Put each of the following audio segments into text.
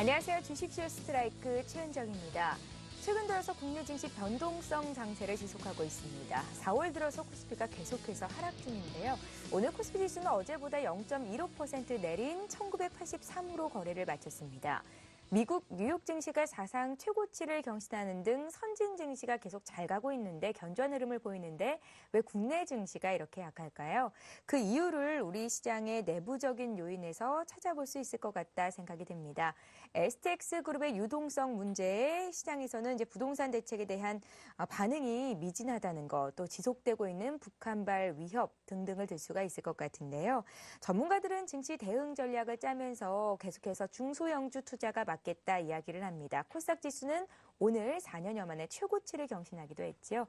안녕하세요. 주식쇼 스트라이크 최은정입니다. 최근 들어서 국내 증시 변동성 장세를 지속하고 있습니다. 4월 들어서 코스피가 계속해서 하락 중인데요. 오늘 코스피 지수는 어제보다 0.15% 내린 1983으로 거래를 마쳤습니다. 미국 뉴욕 증시가 사상 최고치를 경신하는 등 선진 증시가 계속 잘 가고 있는데 견조한 흐름을 보이는데 왜 국내 증시가 이렇게 약할까요? 그 이유를 우리 시장의 내부적인 요인에서 찾아볼 수 있을 것 같다 생각이 됩니다. STX 그룹의 유동성 문제에 시장에서는 이제 부동산 대책에 대한 반응이 미진하다는 것, 또 지속되고 있는 북한발 위협 등등을 들 수가 있을 것 같은데요. 전문가들은 증시 대응 전략을 짜면서 계속해서 중소형주 투자가 겠다 이야기를 합니다. 코스닥 지수는 오늘 4년여 만에 최고치를 경신하기도 했지요.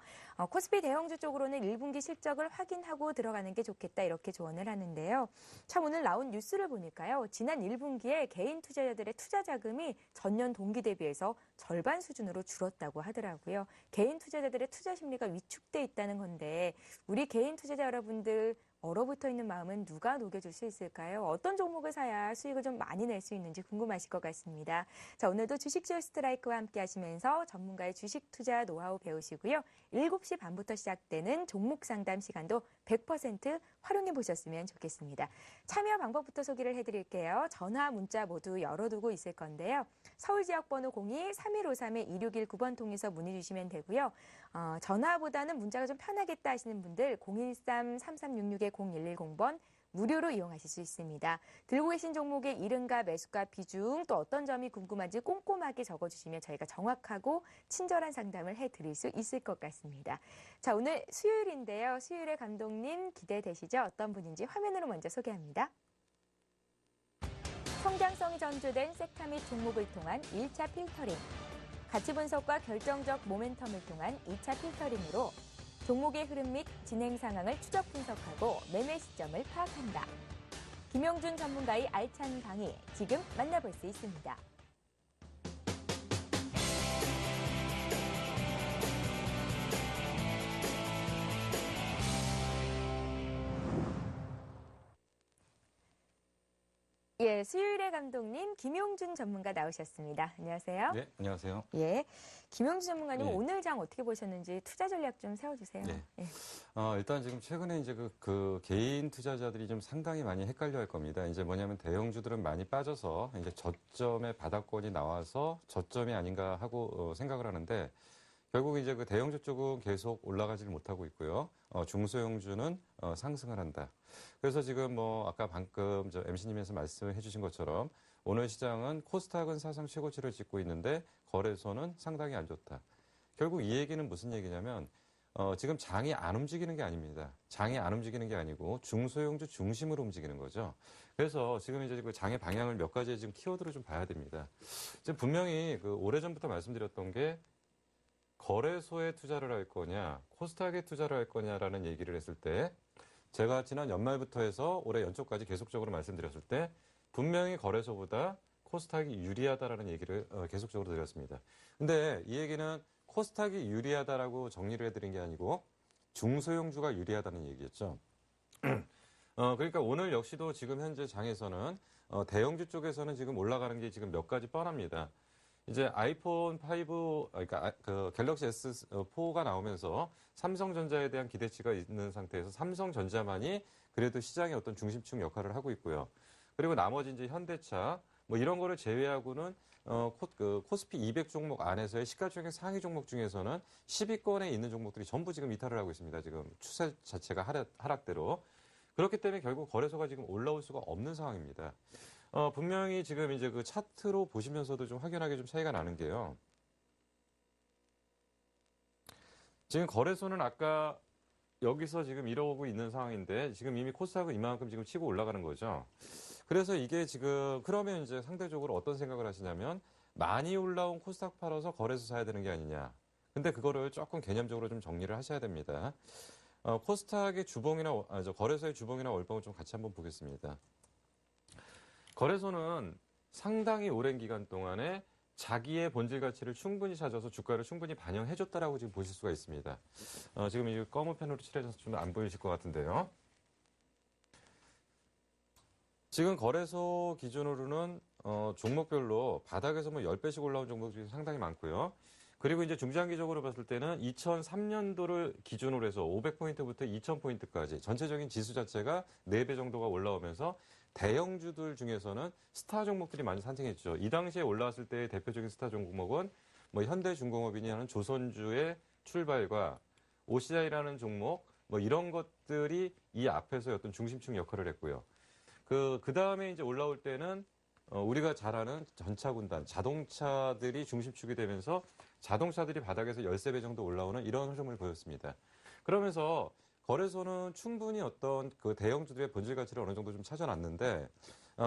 코스피 대형주 쪽으로는 1분기 실적을 확인하고 들어가는 게 좋겠다 이렇게 조언을 하는데요. 참 오늘 나온 뉴스를 보니까요. 지난 1분기에 개인 투자자들의 투자 자금이 전년 동기 대비해서 절반 수준으로 줄었다고 하더라고요. 개인 투자자들의 투자 심리가 위축돼 있다는 건데 우리 개인 투자자 여러분들 얼어붙어 있는 마음은 누가 녹여줄 수 있을까요? 어떤 종목을 사야 수익을 좀 많이 낼 수 있는지 궁금하실 것 같습니다. 자, 오늘도 주식쇼 스트라이크와 함께 하시면서 전문가의 주식 투자 노하우 배우시고요. 7시 반부터 시작되는 종목 상담 시간도 100% 활용해 보셨으면 좋겠습니다. 참여 방법부터 소개를 해드릴게요. 전화, 문자 모두 열어두고 있을 건데요. 서울 지역 번호 02-3153-2619번 통해서 문의 주시면 되고요. 전화보다는 문자가 좀 편하겠다 하시는 분들 013-3366-0110번 무료로 이용하실 수 있습니다. 들고 계신 종목의 이름과 매수가 비중 또 어떤 점이 궁금한지 꼼꼼하게 적어주시면 저희가 정확하고 친절한 상담을 해드릴 수 있을 것 같습니다. 자, 오늘 수요일인데요. 수요일의 감독님 기대되시죠? 어떤 분인지 화면으로 먼저 소개합니다. 성장성이 전조된 섹터 및 종목을 통한 1차 필터링, 가치 분석과 결정적 모멘텀을 통한 2차 필터링으로 종목의 흐름 및 진행 상황을 추적 분석하고 매매 시점을 파악한다. 김용준 전문가의 알찬 강의 지금 만나볼 수 있습니다. 예, 수요일의 감독님 김용준 전문가 나오셨습니다. 안녕하세요. 네, 안녕하세요. 예, 김용준 전문가님 예. 오늘 장 어떻게 보셨는지 투자 전략 좀 세워주세요. 네. 예. 일단 지금 최근에 이제 그 개인 투자자들이 좀 상당히 많이 헷갈려 할 겁니다. 이제 뭐냐면 대형주들은 많이 빠져서 이제 저점의 바닥권이 나와서 저점이 아닌가 하고 생각을 하는데 결국 이제 그 대형주 쪽은 계속 올라가지를 못하고 있고요. 중소형주는 상승을 한다. 그래서 지금 뭐 아까 방금 저 MC님께서 말씀해 주신 것처럼 오늘 시장은 코스닥은 사상 최고치를 찍고 있는데 거래소는 상당히 안 좋다. 결국 이 얘기는 무슨 얘기냐면 지금 장이 안 움직이는 게 아닙니다. 장이 안 움직이는 게 아니고 중소형주 중심으로 움직이는 거죠. 그래서 지금 이제 그 장의 방향을 몇 가지 지금 키워드를 좀 봐야 됩니다. 지금 분명히 그 오래전부터 말씀드렸던 게 거래소에 투자를 할 거냐, 코스닥에 투자를 할 거냐라는 얘기를 했을 때 제가 지난 연말부터 해서 올해 연초까지 계속적으로 말씀드렸을 때 분명히 거래소보다 코스닥이 유리하다라는 얘기를 계속적으로 드렸습니다. 근데 이 얘기는 코스닥이 유리하다라고 정리를 해드린 게 아니고 중소형주가 유리하다는 얘기였죠. 그러니까 오늘 역시도 지금 현재 장에서는 대형주 쪽에서는 지금 올라가는 게 지금 몇 가지 뻔합니다. 이제 아이폰 5, 그러니까 그 갤럭시 S4가 나오면서 삼성전자에 대한 기대치가 있는 상태에서 삼성전자만이 그래도 시장의 어떤 중심축 역할을 하고 있고요. 그리고 나머지 이제 현대차 뭐 이런 거를 제외하고는 코스피 200 종목 안에서의 시가총액 상위 종목 중에서는 10위권에 있는 종목들이 전부 지금 이탈을 하고 있습니다. 지금 추세 자체가 하락대로. 그렇기 때문에 결국 거래소가 지금 올라올 수가 없는 상황입니다. 분명히 지금 이제 그 차트로 보시면서도 좀 확연하게 좀 차이가 나는 게요. 지금 거래소는 아까 여기서 지금 이러고 있는 상황인데 지금 이미 코스닥은 이만큼 지금 치고 올라가는 거죠. 그래서 이게 지금 그러면 이제 상대적으로 어떤 생각을 하시냐면 많이 올라온 코스닥 팔아서 거래소 사야 되는 게 아니냐. 근데 그거를 조금 개념적으로 좀 정리를 하셔야 됩니다. 코스닥의 주봉이나 거래소의 주봉이나 월봉을 좀 같이 한번 보겠습니다. 거래소는 상당히 오랜 기간 동안에 자기의 본질 가치를 충분히 찾아서 주가를 충분히 반영해줬다라고 지금 보실 수가 있습니다. 지금 이 검은 펜으로 칠해져서 좀 안 보이실 것 같은데요. 지금 거래소 기준으로는 종목별로 바닥에서 뭐 10배씩 올라온 종목들이 상당히 많고요. 그리고 이제 중장기적으로 봤을 때는 2003년도를 기준으로 해서 500포인트부터 2000포인트까지 전체적인 지수 자체가 4배 정도가 올라오면서 대형주들 중에서는 스타 종목들이 많이 상승했죠. 이 당시에 올라왔을 때의 대표적인 스타 종목은 뭐 현대중공업이니 하는 조선주의 출발과 OCI라는 종목 뭐 이런 것들이 이 앞에서 어떤 중심축 역할을 했고요. 그 다음에 이제 올라올 때는 우리가 잘 아는 전차군단, 자동차들이 중심축이 되면서 자동차들이 바닥에서 13배 정도 올라오는 이런 흐름을 보였습니다. 그러면서 거래소는 충분히 어떤 그 대형주들의 본질 가치를 어느 정도 좀 찾아놨는데,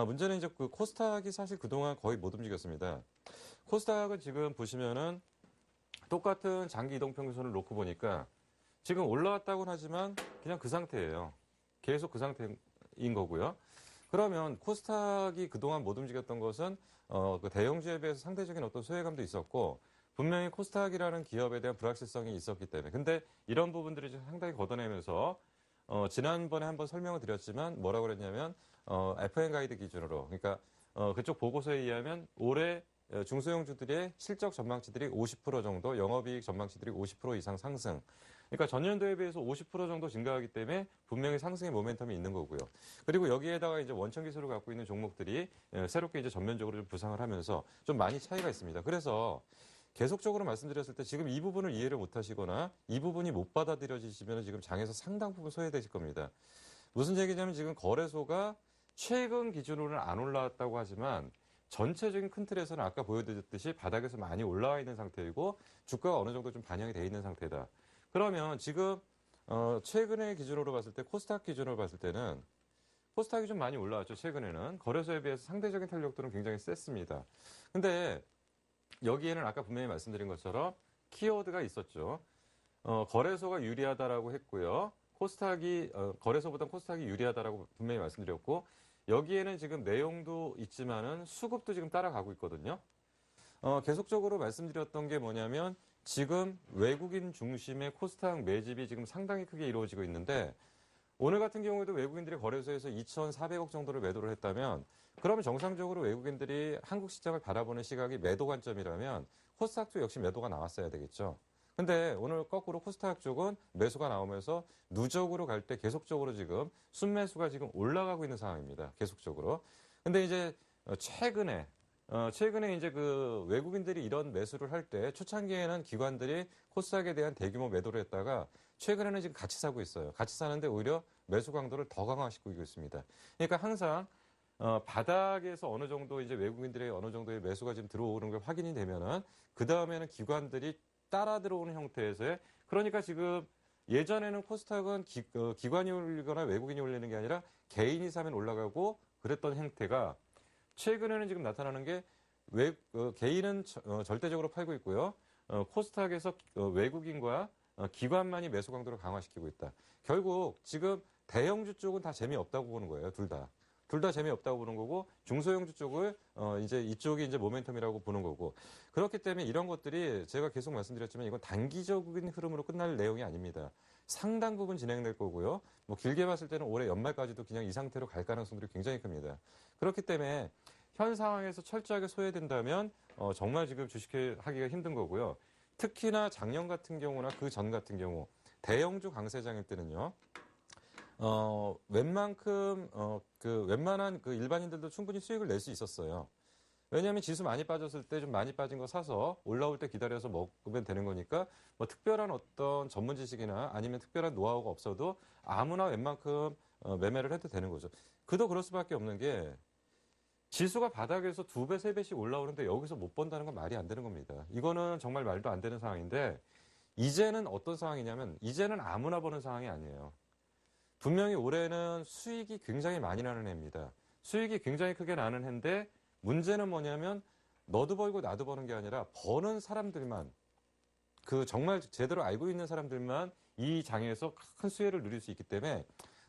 문제는 이제 그 코스닥이 사실 그동안 거의 못 움직였습니다. 코스닥은 지금 보시면은 똑같은 장기 이동평균선을 놓고 보니까 지금 올라왔다고는 하지만 그냥 그 상태예요. 계속 그 상태인 거고요. 그러면 코스닥이 그동안 못 움직였던 것은 그 대형주에 비해서 상대적인 어떤 소외감도 있었고 분명히 코스닥이라는 기업에 대한 불확실성이 있었기 때문에 근데 이런 부분들이 좀 상당히 걷어내면서 지난번에 한번 설명을 드렸지만 뭐라고 그랬냐면 FN 가이드 기준으로 그러니까 그쪽 보고서에 의하면 올해 중소형주들의 실적 전망치들이 50% 정도, 영업이익 전망치들이 50% 이상 상승. 그러니까 전년도에 비해서 50% 정도 증가하기 때문에 분명히 상승의 모멘텀이 있는 거고요. 그리고 여기에다가 이제 원천 기술을 갖고 있는 종목들이 새롭게 이제 전면적으로 좀 부상을 하면서 좀 많이 차이가 있습니다. 그래서 계속적으로 말씀드렸을 때 지금 이 부분을 이해를 못 하시거나 이 부분이 못 받아들여지시면 지금 장에서 상당 부분 소외되실 겁니다. 무슨 얘기냐면 지금 거래소가 최근 기준으로는 안 올라왔다고 하지만 전체적인 큰 틀에서는 아까 보여드렸듯이 바닥에서 많이 올라와 있는 상태이고 주가가 어느 정도 좀 반영이 돼 있는 상태다. 그러면 지금 최근의 기준으로 봤을 때 코스닥 기준으로 봤을 때는 코스닥이 좀 많이 올라왔죠. 최근에는 거래소에 비해서 상대적인 탄력도는 굉장히 셌습니다. 근데 여기에는 아까 분명히 말씀드린 것처럼 키워드가 있었죠. 거래소가 유리하다라고 했고요. 코스닥이 거래소보다 코스닥이 유리하다라고 분명히 말씀드렸고 여기에는 지금 내용도 있지만은 수급도 지금 따라가고 있거든요. 계속적으로 말씀드렸던 게 뭐냐면 지금 외국인 중심의 코스닥 매집이 지금 상당히 크게 이루어지고 있는데 오늘 같은 경우에도 외국인들이 거래소에서 2,400억 정도를 매도를 했다면 그러면 정상적으로 외국인들이 한국 시장을 바라보는 시각이 매도 관점이라면 코스닥도 역시 매도가 나왔어야 되겠죠. 근데 오늘 거꾸로 코스닥 쪽은 매수가 나오면서 누적으로 갈 때 계속적으로 지금 순매수가 지금 올라가고 있는 상황입니다. 계속적으로. 근데 이제 최근에 이제 그 외국인들이 이런 매수를 할 때 초창기에는 기관들이 코스닥에 대한 대규모 매도를 했다가 최근에는 지금 같이 사고 있어요. 같이 사는데 오히려 매수 강도를 더 강화시키고 있습니다. 그러니까 항상 바닥에서 어느 정도 이제 외국인들의 어느 정도의 매수가 지금 들어오는 게 확인이 되면은 그 다음에는 기관들이 따라 들어오는 형태에서의 그러니까 지금 예전에는 코스닥은 기관이 올리거나 외국인이 올리는 게 아니라 개인이 사면 올라가고 그랬던 형태가 최근에는 지금 나타나는 게 개인은 절대적으로 팔고 있고요. 코스닥에서 외국인과 기관만이 매수 강도를 강화시키고 있다. 결국 지금 대형주 쪽은 다 재미없다고 보는 거예요. 둘 다. 둘 다 재미없다고 보는 거고 중소형주 쪽을 이제 이쪽이 이제 모멘텀이라고 보는 거고 그렇기 때문에 이런 것들이 제가 계속 말씀드렸지만 이건 단기적인 흐름으로 끝날 내용이 아닙니다. 상당 부분 진행될 거고요. 뭐 길게 봤을 때는 올해 연말까지도 그냥 이 상태로 갈 가능성들이 굉장히 큽니다. 그렇기 때문에 현 상황에서 철저하게 소외된다면 정말 지금 주식하기가 힘든 거고요. 특히나 작년 같은 경우나 그 전 같은 경우 대형주 강세장일 때는요. 웬만한 그 일반인들도 충분히 수익을 낼 수 있었어요. 왜냐하면 지수 많이 빠졌을 때 좀 많이 빠진 거 사서 올라올 때 기다려서 먹으면 되는 거니까 뭐 특별한 어떤 전문 지식이나 아니면 특별한 노하우가 없어도 아무나 웬만큼 매매를 해도 되는 거죠. 그도 그럴 수밖에 없는 게 지수가 바닥에서 2배, 3배씩 올라오는데 여기서 못 번다는 건 말이 안 되는 겁니다. 이거는 정말 말도 안 되는 상황인데 이제는 어떤 상황이냐면 이제는 아무나 버는 상황이 아니에요. 분명히 올해는 수익이 굉장히 많이 나는 해입니다. 수익이 굉장히 크게 나는 해인데 문제는 뭐냐면 너도 벌고 나도 버는 게 아니라 버는 사람들만 그 정말 제대로 알고 있는 사람들만 이 장에서 큰 수혜를 누릴 수 있기 때문에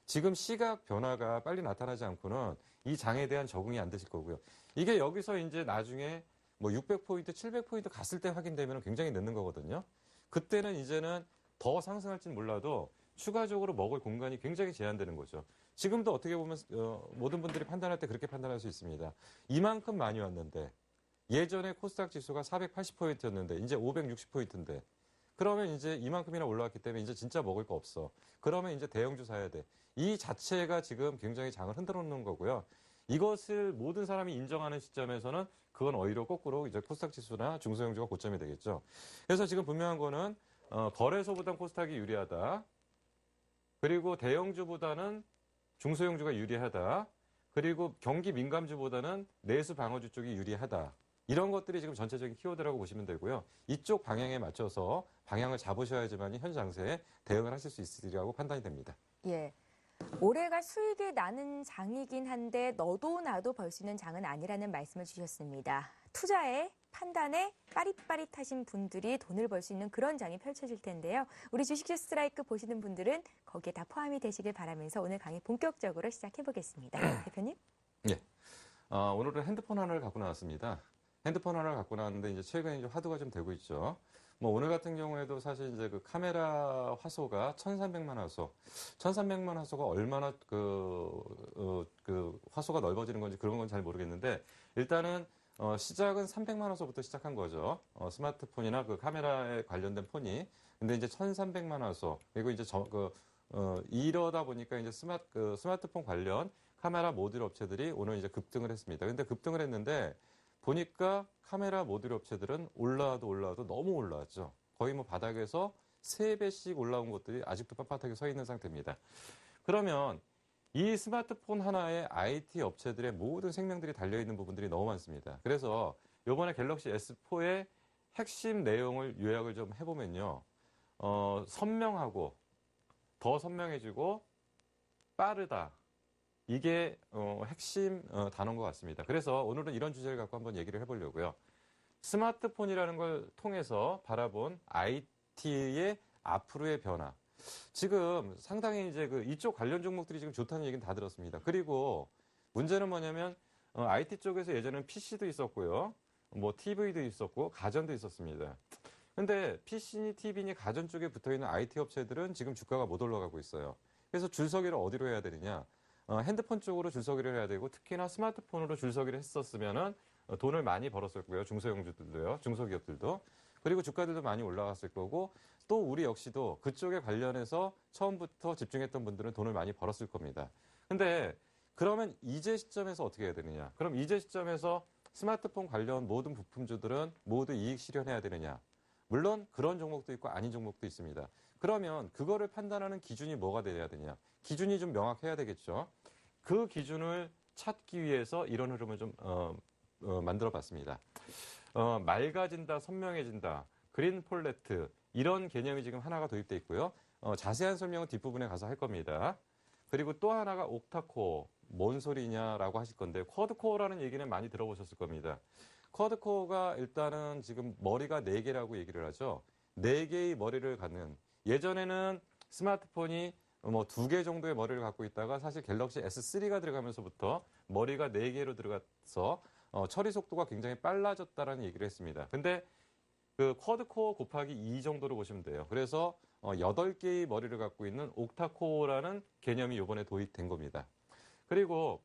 지금 시각 변화가 빨리 나타나지 않고는 이 장에 대한 적응이 안 되실 거고요. 이게 여기서 이제 나중에 뭐 600포인트, 700포인트 갔을 때 확인되면 굉장히 늦는 거거든요. 그때는 이제는 더 상승할지는 몰라도 추가적으로 먹을 공간이 굉장히 제한되는 거죠. 지금도 어떻게 보면 모든 분들이 판단할 때 그렇게 판단할 수 있습니다. 이만큼 많이 왔는데 예전에 코스닥 지수가 480포인트였는데 이제 560포인트인데 그러면 이제 이만큼이나 올라왔기 때문에 이제 진짜 먹을 거 없어. 그러면 이제 대형주 사야 돼. 이 자체가 지금 굉장히 장을 흔들어 놓는 거고요. 이것을 모든 사람이 인정하는 시점에서는 그건 오히려 거꾸로 이제 코스닥 지수나 중소형주가 고점이 되겠죠. 그래서 지금 분명한 거는 거래소보단 코스닥이 유리하다. 그리고 대형주보다는 중소형주가 유리하다. 그리고 경기 민감주보다는 내수 방어주 쪽이 유리하다. 이런 것들이 지금 전체적인 키워드라고 보시면 되고요. 이쪽 방향에 맞춰서 방향을 잡으셔야지만 현 장세에 대응을 하실 수 있으리라고 판단이 됩니다. 예. 올해가 수익이 나는 장이긴 한데 너도 나도 벌 수 있는 장은 아니라는 말씀을 주셨습니다. 투자에 판단에 빠릿빠릿하신 분들이 돈을 벌 수 있는 그런 장이 펼쳐질 텐데요. 우리 주식주 스트라이크 보시는 분들은 거기에 다 포함이 되시길 바라면서 오늘 강의 본격적으로 시작해 보겠습니다. 대표님? 예. 오늘은 핸드폰 하나를 갖고 나왔습니다. 핸드폰 하나를 갖고 나왔는데 이제 최근에 이제 화두가 좀 되고 있죠. 뭐 오늘 같은 경우에도 사실 이제 그 카메라 화소가 1,300만 화소, 1,300만 화소가 얼마나 그 화소가 넓어지는 건지 그런 건 잘 모르겠는데 일단은 시작은 300만 화소부터 시작한 거죠. 스마트폰이나 그 카메라에 관련된 폰이. 근데 이제 1,300만 화소 그리고 이제 이러다 보니까 이제 스마트폰 관련 카메라 모듈 업체들이 오늘 이제 급등을 했습니다. 근데 급등을 했는데 보니까 카메라 모듈 업체들은 올라와도 너무 올라왔죠. 거의 뭐 바닥에서 3배씩 올라온 것들이 아직도 빳빳하게 서 있는 상태입니다. 그러면 이 스마트폰 하나에 IT 업체들의 모든 생명들이 달려있는 부분들이 너무 많습니다. 그래서 이번에 갤럭시 S4의 핵심 내용을 요약을 좀 해보면요. 선명하고 더 선명해지고 빠르다. 이게 핵심 단어인 것 같습니다. 그래서 오늘은 이런 주제를 갖고 한번 얘기를 해보려고요. 스마트폰이라는 걸 통해서 바라본 IT의 앞으로의 변화. 지금 상당히 이제 이쪽 관련 종목들이 지금 좋다는 얘기는 다 들었습니다. 그리고 문제는 뭐냐면 IT 쪽에서 예전에는 PC도 있었고요. 뭐 TV도 있었고 가전도 있었습니다. 근데 PC니 TV니 가전 쪽에 붙어있는 IT 업체들은 지금 주가가 못 올라가고 있어요. 그래서 줄서기를 어디로 해야 되느냐? 핸드폰 쪽으로 줄서기를 해야 되고 특히나 스마트폰으로 줄서기를 했었으면은 돈을 많이 벌었을 거고요. 중소형주들도요. 중소기업들도. 그리고 주가들도 많이 올라갔을 거고 또 우리 역시도 그쪽에 관련해서 처음부터 집중했던 분들은 돈을 많이 벌었을 겁니다. 근데 그러면 이제 시점에서 어떻게 해야 되느냐? 그럼 이제 시점에서 스마트폰 관련 모든 부품주들은 모두 이익 실현해야 되느냐? 물론 그런 종목도 있고 아닌 종목도 있습니다. 그러면 그거를 판단하는 기준이 뭐가 돼야 되냐? 기준이 좀 명확해야 되겠죠. 그 기준을 찾기 위해서 이런 흐름을 좀 만들어 봤습니다. 맑아진다, 선명해진다, 그린 폴레트 이런 개념이 지금 하나가 도입돼 있고요. 자세한 설명은 뒷부분에 가서 할 겁니다. 그리고 또 하나가 옥타코어, 뭔 소리냐라고 하실 건데 쿼드코어라는 얘기는 많이 들어보셨을 겁니다. 쿼드코어가 일단은 지금 머리가 4개라고 얘기를 하죠. 4개의 머리를 갖는 예전에는 스마트폰이 뭐 2개 정도의 머리를 갖고 있다가 사실 갤럭시 S3가 들어가면서부터 머리가 4개로 들어가서 처리 속도가 굉장히 빨라졌다라는 얘기를 했습니다. 근데 그 쿼드코어 곱하기 2 정도로 보시면 돼요. 그래서 8개의 머리를 갖고 있는 옥타코어라는 개념이 이번에 도입된 겁니다. 그리고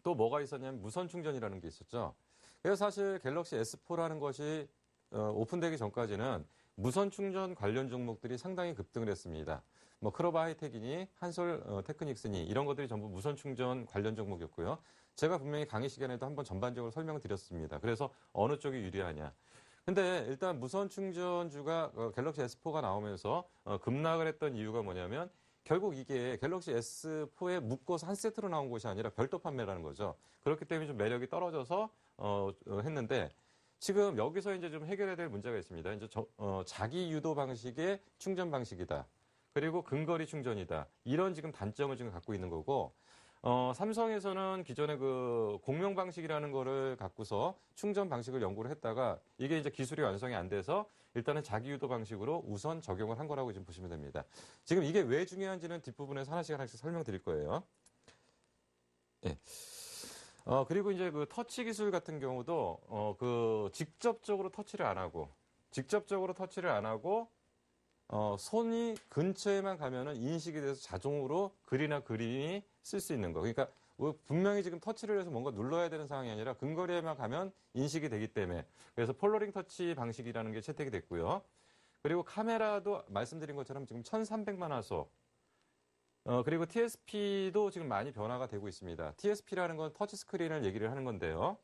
또 뭐가 있었냐면 무선 충전이라는 게 있었죠. 그래서 사실 갤럭시 S4라는 것이 오픈되기 전까지는 무선 충전 관련 종목들이 상당히 급등을 했습니다. 뭐 크로바 하이텍이니 한솔 테크닉스니 이런 것들이 전부 무선 충전 관련 종목이었고요. 제가 분명히 강의 시간에도 한번 전반적으로 설명을 드렸습니다. 그래서 어느 쪽이 유리하냐. 근데 일단 무선 충전주가 갤럭시 S4가 나오면서 급락을 했던 이유가 뭐냐면 결국 이게 갤럭시 S4에 묶어서 한 세트로 나온 것이 아니라 별도 판매라는 거죠. 그렇기 때문에 좀 매력이 떨어져서 했는데 지금 여기서 이제 좀 해결해야 될 문제가 있습니다. 이제 자기 유도 방식의 충전 방식이다. 그리고 근거리 충전이다. 이런 지금 단점을 지금 갖고 있는 거고, 삼성에서는 기존에 그 공명 방식이라는 거를 갖고서 충전 방식을 연구를 했다가 이게 이제 기술이 완성이 안 돼서 일단은 자기 유도 방식으로 우선 적용을 한 거라고 지금 보시면 됩니다. 지금 이게 왜 중요한지는 뒷부분에서 하나씩 설명드릴 거예요. 예. 그리고 이제 그 터치 기술 같은 경우도 직접적으로 터치를 안 하고 손이 근처에만 가면은 인식이 돼서 자동으로 글이나 그림이 쓸 수 있는 거. 그러니까 분명히 지금 터치를 해서 뭔가 눌러야 되는 상황이 아니라 근거리에만 가면 인식이 되기 때문에 그래서 폴러링 터치 방식이라는 게 채택이 됐고요. 그리고 카메라도 말씀드린 것처럼 지금 1300만 화소. 그리고 TSP도 지금 많이 변화가 되고 있습니다. TSP라는 건 터치 스크린을 얘기를 하는 건데요.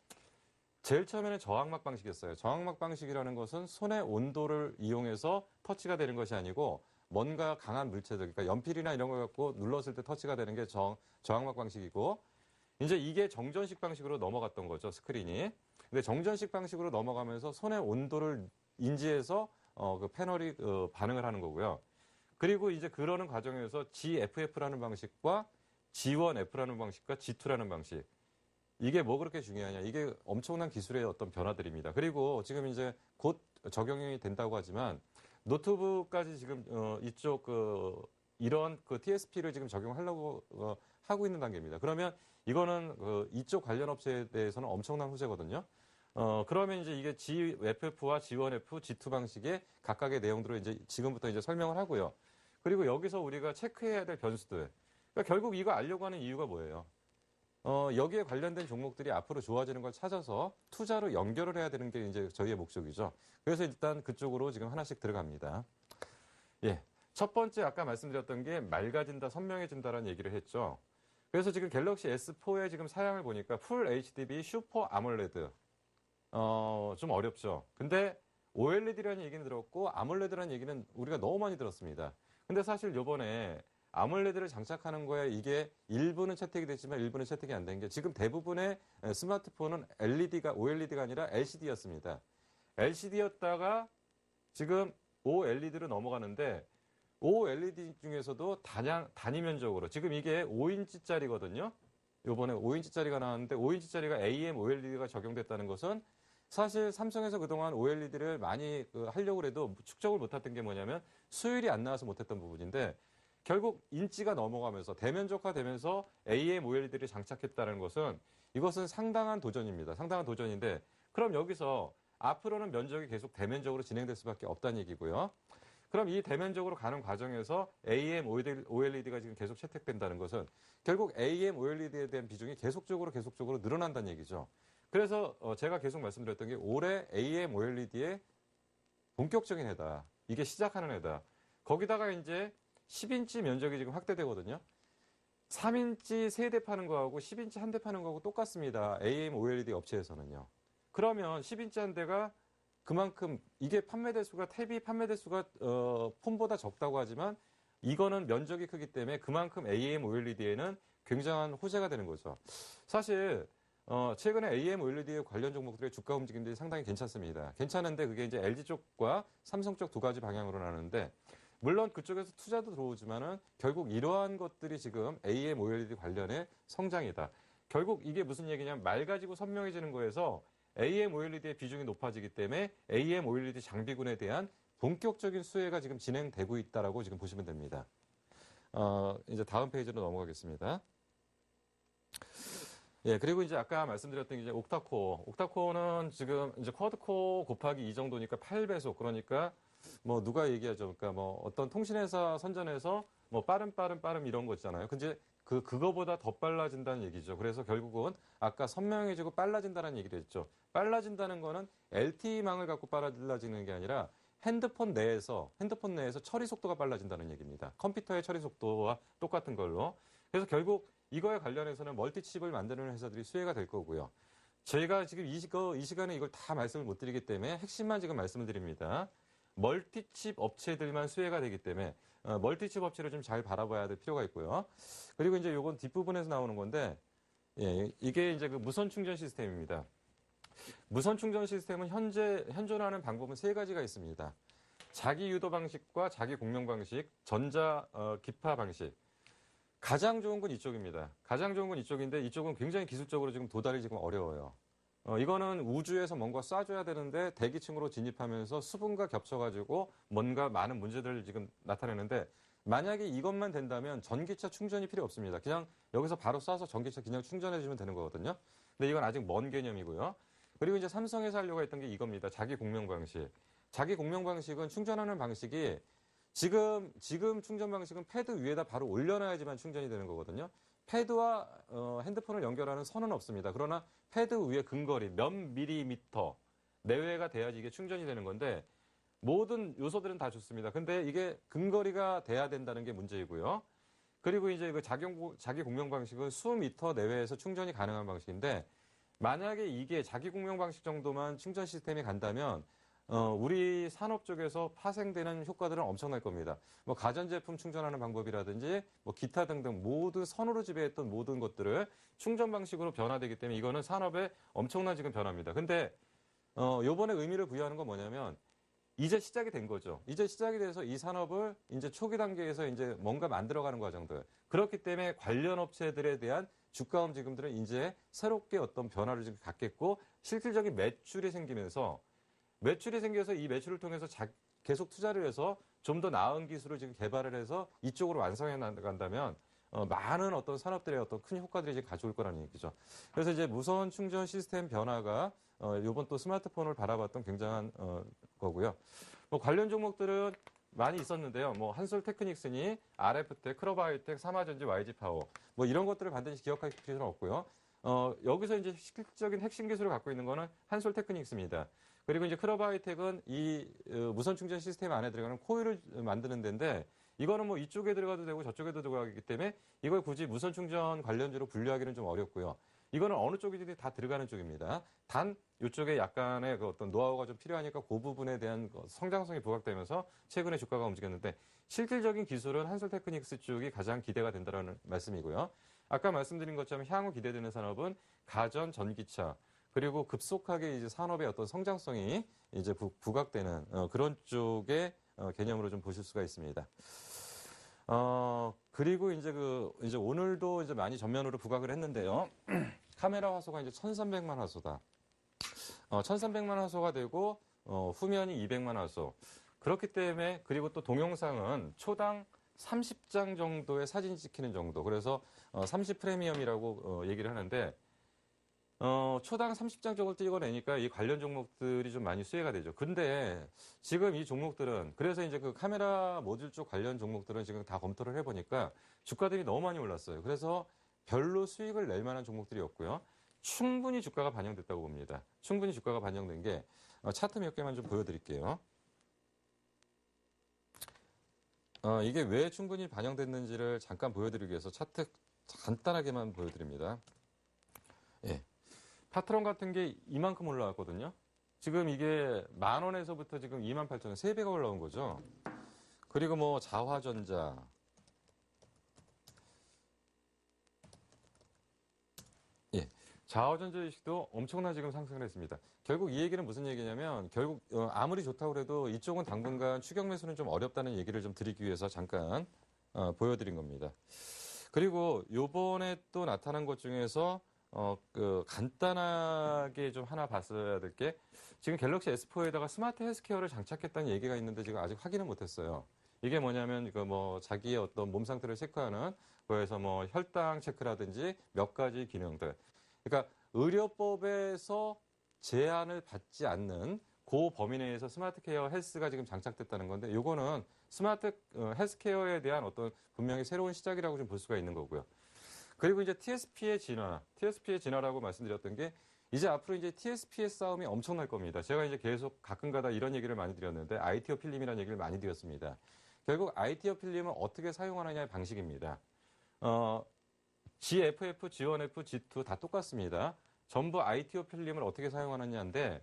제일 처음에는 저항막 방식이었어요. 저항막 방식이라는 것은 손의 온도를 이용해서 터치가 되는 것이 아니고 뭔가 강한 물체들, 그러니까 연필이나 이런 걸 갖고 눌렀을 때 터치가 되는 게 저항막 방식이고 이제 이게 정전식 방식으로 넘어갔던 거죠, 스크린이. 근데 정전식 방식으로 넘어가면서 손의 온도를 인지해서 그 패널이 반응을 하는 거고요. 그리고 이제 그러는 과정에서 GFF라는 방식과 G1F라는 방식과 G2라는 방식. 이게 뭐 그렇게 중요하냐. 이게 엄청난 기술의 어떤 변화들입니다. 그리고 지금 이제 곧 적용이 된다고 하지만 노트북까지 지금 이쪽 이런 TSP를 지금 적용하려고 하고 있는 단계입니다. 그러면 이거는 이쪽 관련 업체에 대해서는 엄청난 후세거든요. 그러면 이제 이게 GFF와 G1F, G2 방식의 각각의 내용들을 이제 지금부터 이제 설명을 하고요. 그리고 여기서 우리가 체크해야 될 변수들. 그러니까 결국 이거 알려고 하는 이유가 뭐예요? 여기에 관련된 종목들이 앞으로 좋아지는 걸 찾아서 투자로 연결을 해야 되는 게 이제 저희의 목적이죠. 그래서 일단 그쪽으로 지금 하나씩 들어갑니다. 예. 첫 번째 아까 말씀드렸던 게 맑아진다, 선명해진다라는 얘기를 했죠. 그래서 지금 갤럭시 S4의 지금 사양을 보니까 풀 HDB 슈퍼 아몰레드. 좀 어렵죠. 근데 OLED라는 얘기는 들었고 아몰레드라는 얘기는 우리가 너무 많이 들었습니다. 근데 사실 요번에 아몰레드를 장착하는 거에 이게 일부는 채택이 됐지만 일부는 채택이 안 된 게 지금 대부분의 스마트폰은 OLED가 아니라 LCD였습니다. LCD였다가 지금 OLED로 넘어가는데 OLED 중에서도 단위 면적으로 지금 이게 5인치짜리거든요. 요번에 5인치짜리가 나왔는데 5인치짜리가 AM OLED가 적용됐다는 것은 사실 삼성에서 그동안 OLED를 많이 하려고 해도 축적을 못했던 게 뭐냐면 수율이 안 나와서 못했던 부분인데 결국 인치가 넘어가면서 대면적화되면서 AM OLED를 장착했다는 것은 이것은 상당한 도전입니다. 상당한 도전인데 그럼 여기서 앞으로는 면적이 계속 대면적으로 진행될 수밖에 없다는 얘기고요. 그럼 이 대면적으로 가는 과정에서 AM OLED가 지금 계속 채택된다는 것은 결국 AM OLED에 대한 비중이 계속적으로 늘어난다는 얘기죠. 그래서 제가 계속 말씀드렸던 게 올해 AM OLED의 본격적인 해다. 이게 시작하는 해다. 거기다가 이제 10인치 면적이 지금 확대되거든요. 3인치 3대 파는 거하고 10인치 한 대 파는 거하고 똑같습니다. AM OLED 업체에서는요. 그러면 10인치 한 대가 그만큼 이게 탭이 판매대 수가 폰보다 적다고 하지만 이거는 면적이 크기 때문에 그만큼 AM OLED에는 굉장한 호재가 되는 거죠. 사실 최근에 AM OLED 관련 종목들의 주가 움직임들이 상당히 괜찮습니다. 괜찮은데 그게 이제 LG 쪽과 삼성 쪽 두 가지 방향으로 나누는데 물론 그쪽에서 투자도 들어오지만은 결국 이러한 것들이 지금 AM OLED 관련의 성장이다. 결국 이게 무슨 얘기냐면 맑아지고 선명해지는 거에서 AM OLED의 비중이 높아지기 때문에 AM OLED 장비군에 대한 본격적인 수혜가 지금 진행되고 있다라고 지금 보시면 됩니다. 이제 다음 페이지로 넘어가겠습니다. 예, 그리고 이제 아까 말씀드렸던 이제 옥타코어는 지금 이제 쿼드코어 곱하기 2 정도니까 8배속. 그러니까 뭐 누가 얘기하죠. 그러니까 뭐 어떤 통신회사 선전에서 뭐 빠름 이런 거 있잖아요. 근데 그거보다 더 빨라진다는 얘기죠. 그래서 결국은 아까 선명해지고 빨라진다는 얘기를 했죠. 빨라진다는 거는 LTE망을 갖고 빨라지는 게 아니라 핸드폰 내에서 처리 속도가 빨라진다는 얘기입니다. 컴퓨터의 처리 속도와 똑같은 걸로. 그래서 결국 이거에 관련해서는 멀티칩을 만드는 회사들이 수혜가 될 거고요. 저희가 지금 이 시간에 이걸 다 말씀을 못 드리기 때문에 핵심만 지금 말씀을 드립니다. 멀티칩 업체들만 수혜가 되기 때문에 멀티칩 업체를 좀 잘 바라봐야 될 필요가 있고요. 그리고 이제 요건 뒷부분에서 나오는 건데 예, 이게 이제 그 무선 충전 시스템입니다. 무선 충전 시스템은 현존하는 방법은 세 가지가 있습니다. 자기 유도 방식과 자기 공명 방식, 전자 기파 방식. 가장 좋은 건 이쪽입니다. 가장 좋은 건 이쪽인데 이쪽은 굉장히 기술적으로 지금 도달이 지금 어려워요. 이거는 우주에서 뭔가 쏴줘야 되는데 대기층으로 진입하면서 수분과 겹쳐가지고 뭔가 많은 문제들을 지금 나타내는데 만약에 이것만 된다면 전기차 충전이 필요 없습니다. 그냥 여기서 바로 쏴서 전기차 그냥 충전해주면 되는 거거든요. 근데 이건 아직 먼 개념이고요. 그리고 이제 삼성에서 하려고 했던 게 이겁니다. 자기 공명 방식. 자기 공명 방식은 충전하는 방식이 지금 충전 방식은 패드 위에다 바로 올려놔야지만 충전이 되는 거거든요. 패드와 핸드폰을 연결하는 선은 없습니다. 그러나 패드 위에 근거리 몇 밀리미터 내외가 돼야지 이게 충전이 되는 건데 모든 요소들은 다 좋습니다. 근데 이게 근거리가 돼야 된다는 게 문제이고요. 그리고 이제 그 자기 공명 방식은 수미터 내외에서 충전이 가능한 방식인데 만약에 이게 자기 공명 방식 정도만 충전 시스템이 간다면 우리 산업 쪽에서 파생되는 효과들은 엄청날 겁니다. 뭐 가전제품 충전하는 방법이라든지 뭐 기타 등등 모든 선으로 지배했던 모든 것들을 충전 방식으로 변화되기 때문에 이거는 산업에 엄청난 지금 변화입니다. 근데 요번에 의미를 부여하는 건 뭐냐면 이제 시작이 된 거죠. 이제 시작이 돼서 이 산업을 이제 초기 단계에서 이제 뭔가 만들어가는 과정들. 그렇기 때문에 관련 업체들에 대한 주가 움직임들은 이제 새롭게 어떤 변화를 지금 갖겠고 실질적인 매출이 생기면서 이 매출을 통해서 계속 투자를 해서 좀 더 나은 기술을 지금 개발을 해서 이쪽으로 완성해 나간다면 많은 어떤 산업들의 어떤 큰 효과들이 이제 가져올 거라는 얘기죠. 그래서 이제 무선 충전 시스템 변화가 요번 또 스마트폰을 바라봤던 굉장한 거고요. 뭐 관련 종목들은 많이 있었는데요. 뭐 한솔테크닉스니 RF텍, 크로바이오텍, 삼화전지, YG파워 뭐 이런 것들을 반드시 기억할 필요는 없고요. 여기서 이제 실질적인 핵심 기술을 갖고 있는 거는 한솔테크닉스입니다. 그리고 이제 크로바이오텍은 이 무선 충전 시스템 안에 들어가는 코일을 만드는 데인데 이거는 뭐 이쪽에 들어가도 되고 저쪽에도 들어가기 때문에 이걸 굳이 무선 충전 관련주로 분류하기는 좀 어렵고요. 이거는 어느 쪽이든지 다 들어가는 쪽입니다. 단 이쪽에 약간의 그 어떤 노하우가 좀 필요하니까 그 부분에 대한 성장성이 부각되면서 최근에 주가가 움직였는데 실질적인 기술은 한솔테크닉스 쪽이 가장 기대가 된다는 말씀이고요. 아까 말씀드린 것처럼 향후 기대되는 산업은 가전, 전기차 그리고 급속하게 이제 산업의 어떤 성장성이 이제 부각되는 그런 쪽의 개념으로 좀 보실 수가 있습니다. 그리고 이제 오늘도 이제 많이 전면으로 부각을 했는데요. 카메라 화소가 이제 1300만 화소다. 1300만 화소가 되고, 후면이 200만 화소. 그렇기 때문에, 그리고 또 동영상은 초당 30장 정도의 사진 찍히는 정도. 그래서 30 프리미엄이라고 얘기를 하는데, 초당 30장 정도 찍어내니까 이 관련 종목들이 좀 많이 수혜가 되죠. 근데 지금 이 종목들은 그래서 이제 그 카메라 모듈 쪽 관련 종목들은 지금 다 검토를 해보니까 주가들이 너무 많이 올랐어요. 그래서 별로 수익을 낼 만한 종목들이 없고요. 충분히 주가가 반영됐다고 봅니다. 충분히 주가가 반영된 게 차트 몇 개만 좀 보여드릴게요. 이게 왜 충분히 반영됐는지를 잠깐 보여드리기 위해서 차트 간단하게만 보여드립니다. 예. 파트론 같은 게 이만큼 올라왔거든요. 지금 이게 10,000원에서부터 지금 28,000원, 3배가 올라온 거죠. 그리고 뭐 자화전자. 예. 자화전자 주식도 엄청난 지금 상승을 했습니다. 결국 이 얘기는 무슨 얘기냐면 결국 아무리 좋다고 해도 이쪽은 당분간 추격 매수는 좀 어렵다는 얘기를 좀 드리기 위해서 잠깐 보여드린 겁니다. 그리고 요번에 또 나타난 것 중에서 간단하게 좀 하나 봤어야 될 게, 지금 갤럭시 S4에다가 스마트 헬스케어를 장착했다는 얘기가 있는데 지금 아직 확인은 못했어요. 이게 뭐냐면, 자기의 어떤 몸 상태를 체크하는, 거에서 뭐 혈당 체크라든지 몇 가지 기능들. 그러니까 의료법에서 제한을 받지 않는 그 범위 내에서 스마트 케어 헬스가 지금 장착됐다는 건데, 요거는 스마트 헬스케어에 대한 어떤 분명히 새로운 시작이라고 좀 볼 수가 있는 거고요. 그리고 이제 TSP의 진화라고 말씀드렸던 게 이제 앞으로 이제 TSP의 싸움이 엄청날 겁니다. 제가 이제 계속 가끔가다 이런 얘기를 많이 드렸는데 ITO 필름이라는 얘기를 많이 드렸습니다. 결국 ITO 필름을 어떻게 사용하느냐의 방식입니다. GFF, G1F, G2 다 똑같습니다. 전부 ITO 필름을 어떻게 사용하느냐인데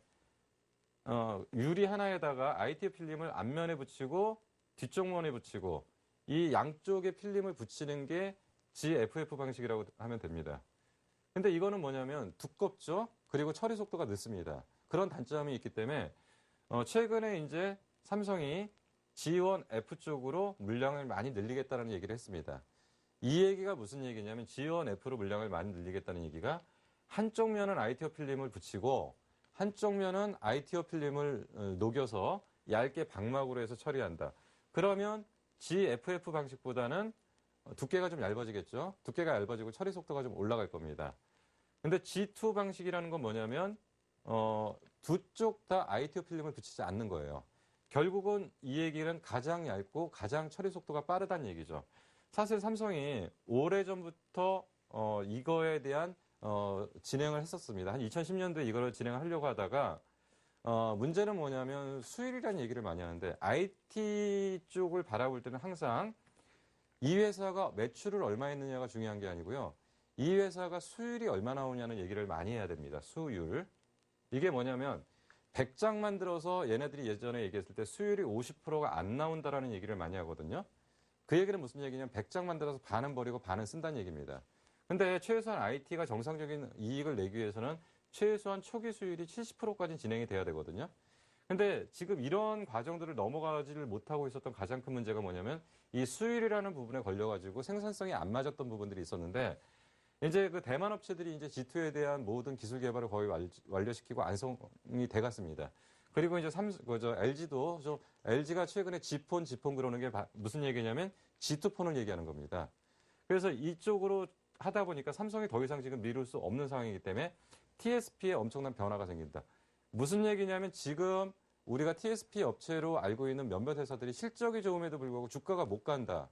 유리 하나에다가 ITO 필름을 앞면에 붙이고 뒤쪽 면에 붙이고 이 양쪽에 필름을 붙이는 게 GFF 방식이라고 하면 됩니다. 근데 이거는 뭐냐면 두껍죠? 그리고 처리 속도가 늦습니다. 그런 단점이 있기 때문에 최근에 이제 삼성이 G1F 쪽으로 물량을 많이 늘리겠다는 얘기를 했습니다. 이 얘기가 무슨 얘기냐면 G1F로 물량을 많이 늘리겠다는 얘기가 한쪽 면은 ITO 필름을 붙이고 한쪽 면은 ITO 필름을 녹여서 얇게 방막으로 해서 처리한다. 그러면 GFF 방식보다는 두께가 좀 얇아지겠죠. 두께가 얇아지고 처리 속도가 좀 올라갈 겁니다. 근데 G2 방식이라는 건 뭐냐면 두 쪽 다 ITO 필름을 붙이지 않는 거예요. 결국은 이 얘기는 가장 얇고 가장 처리 속도가 빠르다는 얘기죠. 사실 삼성이 오래전부터 이거에 대한 진행을 했었습니다. 한 2010년도에 이거를 진행하려고 하다가 문제는 뭐냐면 수율이라는 얘기를 많이 하는데 IT 쪽을 바라볼 때는 항상 이 회사가 매출을 얼마 했느냐가 중요한 게 아니고요. 이 회사가 수율이 얼마 나오냐는 얘기를 많이 해야 됩니다. 수율. 이게 뭐냐면 100장 만들어서 얘네들이 예전에 얘기했을 때 수율이 50%가 안 나온다라는 얘기를 많이 하거든요. 그 얘기는 무슨 얘기냐면 100장 만들어서 반은 버리고 반은 쓴다는 얘기입니다. 근데 최소한 IT가 정상적인 이익을 내기 위해서는 최소한 초기 수율이 70%까지 진행이 돼야 되거든요. 근데 지금 이런 과정들을 넘어가지를 못하고 있었던 가장 큰 문제가 뭐냐면 이 수율이라는 부분에 걸려가지고 생산성이 안 맞았던 부분들이 있었는데 이제 그 대만 업체들이 이제 G2에 대한 모든 기술 개발을 거의 완료시키고 완성이 돼갔습니다. 그리고 이제 LG도 LG가 최근에 G폰 그러는 게 무슨 얘기냐면 G2폰을 얘기하는 겁니다. 그래서 이쪽으로 하다 보니까 삼성이 더 이상 지금 미룰 수 없는 상황이기 때문에 TSP에 엄청난 변화가 생긴다. 무슨 얘기냐면 지금 우리가 TSP 업체로 알고 있는 몇몇 회사들이 실적이 좋음에도 불구하고 주가가 못 간다.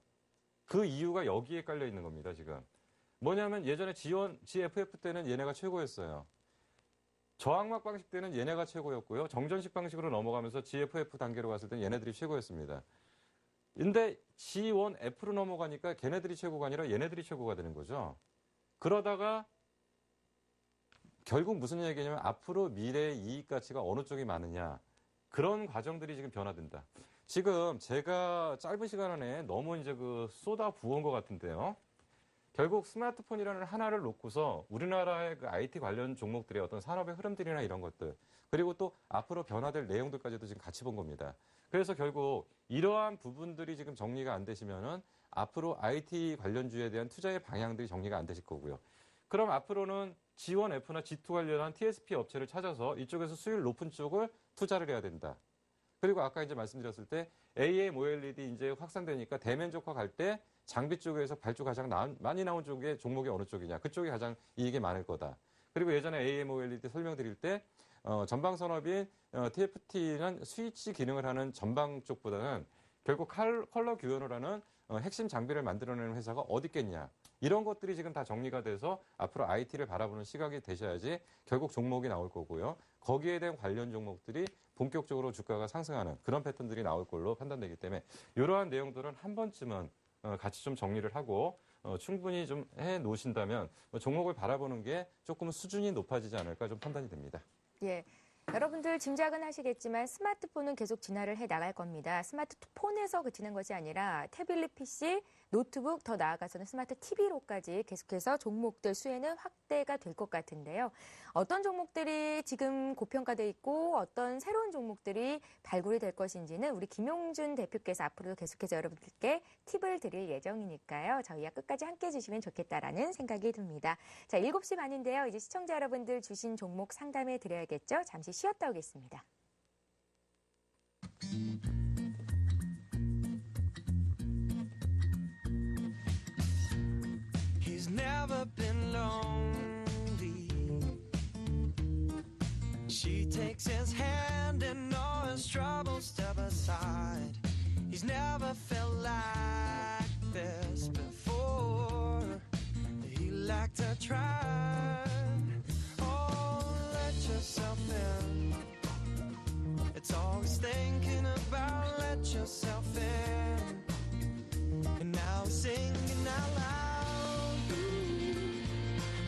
그 이유가 여기에 깔려 있는 겁니다, 지금. 뭐냐면 예전에 GFF 때는 얘네가 최고였어요. 저항막 방식 때는 얘네가 최고였고요. 정전식 방식으로 넘어가면서 GFF 단계로 갔을 때는 얘네들이 최고였습니다. 근데 G1F로 넘어가니까 걔네들이 최고가 아니라 얘네들이 최고가 되는 거죠. 그러다가 결국 무슨 얘기냐면 앞으로 미래의 이익 가치가 어느 쪽이 많으냐. 그런 과정들이 지금 변화된다. 지금 제가 짧은 시간 안에 너무 이제 쏟아 부은 것 같은데요. 결국 스마트폰이라는 하나를 놓고서 우리나라의 그 IT 관련 종목들의 어떤 산업의 흐름들이나 이런 것들, 그리고 또 앞으로 변화될 내용들까지도 지금 같이 본 겁니다. 그래서 결국 이러한 부분들이 지금 정리가 안 되시면은 앞으로 IT 관련주에 대한 투자의 방향들이 정리가 안 되실 거고요. 그럼 앞으로는 G1F나 G2 관련한 TSP 업체를 찾아서 이쪽에서 수율 높은 쪽을 투자를 해야 된다. 그리고 아까 이제 말씀드렸을 때 AM, OLED 이제 확산되니까 대면적화 갈 때 장비 쪽에서 발주 가장 많이 나온 쪽의 종목이 어느 쪽이냐. 그쪽이 가장 이익이 많을 거다. 그리고 예전에 AM, OLED 설명드릴 때 전방 산업인 TFT는 스위치 기능을 하는 전방 쪽보다는 결국 컬러 규현을 하는 핵심 장비를 만들어내는 회사가 어디 있겠냐. 이런 것들이 지금 다 정리가 돼서 앞으로 IT를 바라보는 시각이 되셔야지 결국 종목이 나올 거고요. 거기에 대한 관련 종목들이 본격적으로 주가가 상승하는 그런 패턴들이 나올 걸로 판단되기 때문에 이러한 내용들은 한 번쯤은 같이 좀 정리를 하고 충분히 좀 해 놓으신다면 종목을 바라보는 게 조금 수준이 높아지지 않을까 좀 판단이 됩니다. 예. 여러분들 짐작은 하시겠지만 스마트폰은 계속 진화를 해 나갈 겁니다. 스마트폰에서 그치는 것이 아니라 태블릿 PC, 노트북, 더 나아가서는 스마트 TV로까지 계속해서 종목들 수혜는 확대가 될 것 같은데요. 어떤 종목들이 지금 고평가돼 있고 어떤 새로운 종목들이 발굴이 될 것인지는 우리 김용준 대표께서 앞으로도 계속해서 여러분들께 팁을 드릴 예정이니까요. 저희와 끝까지 함께 해주시면 좋겠다라는 생각이 듭니다. 자, 7시 반인데요. 이제 시청자 여러분들 주신 종목 상담해 드려야겠죠. 잠시 쉬었다 오겠습니다. He's never been lonely. She takes his hand and all his troubles step aside. He's never felt like this before. He liked to try. Oh, let yourself in. It's always thinking about let yourself in. And now he's singing out loud.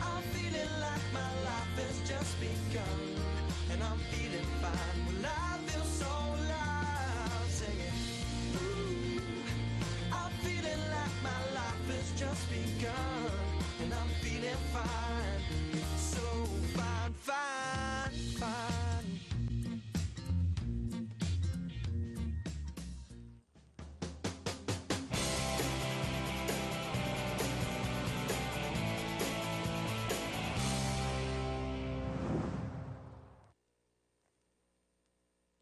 I'm feeling like my life has just begun. And I'm feeling fine. Well, I feel so alive. Singing. I'm feeling like my life has just begun. And I'm feeling fine. So fine, fine, fine.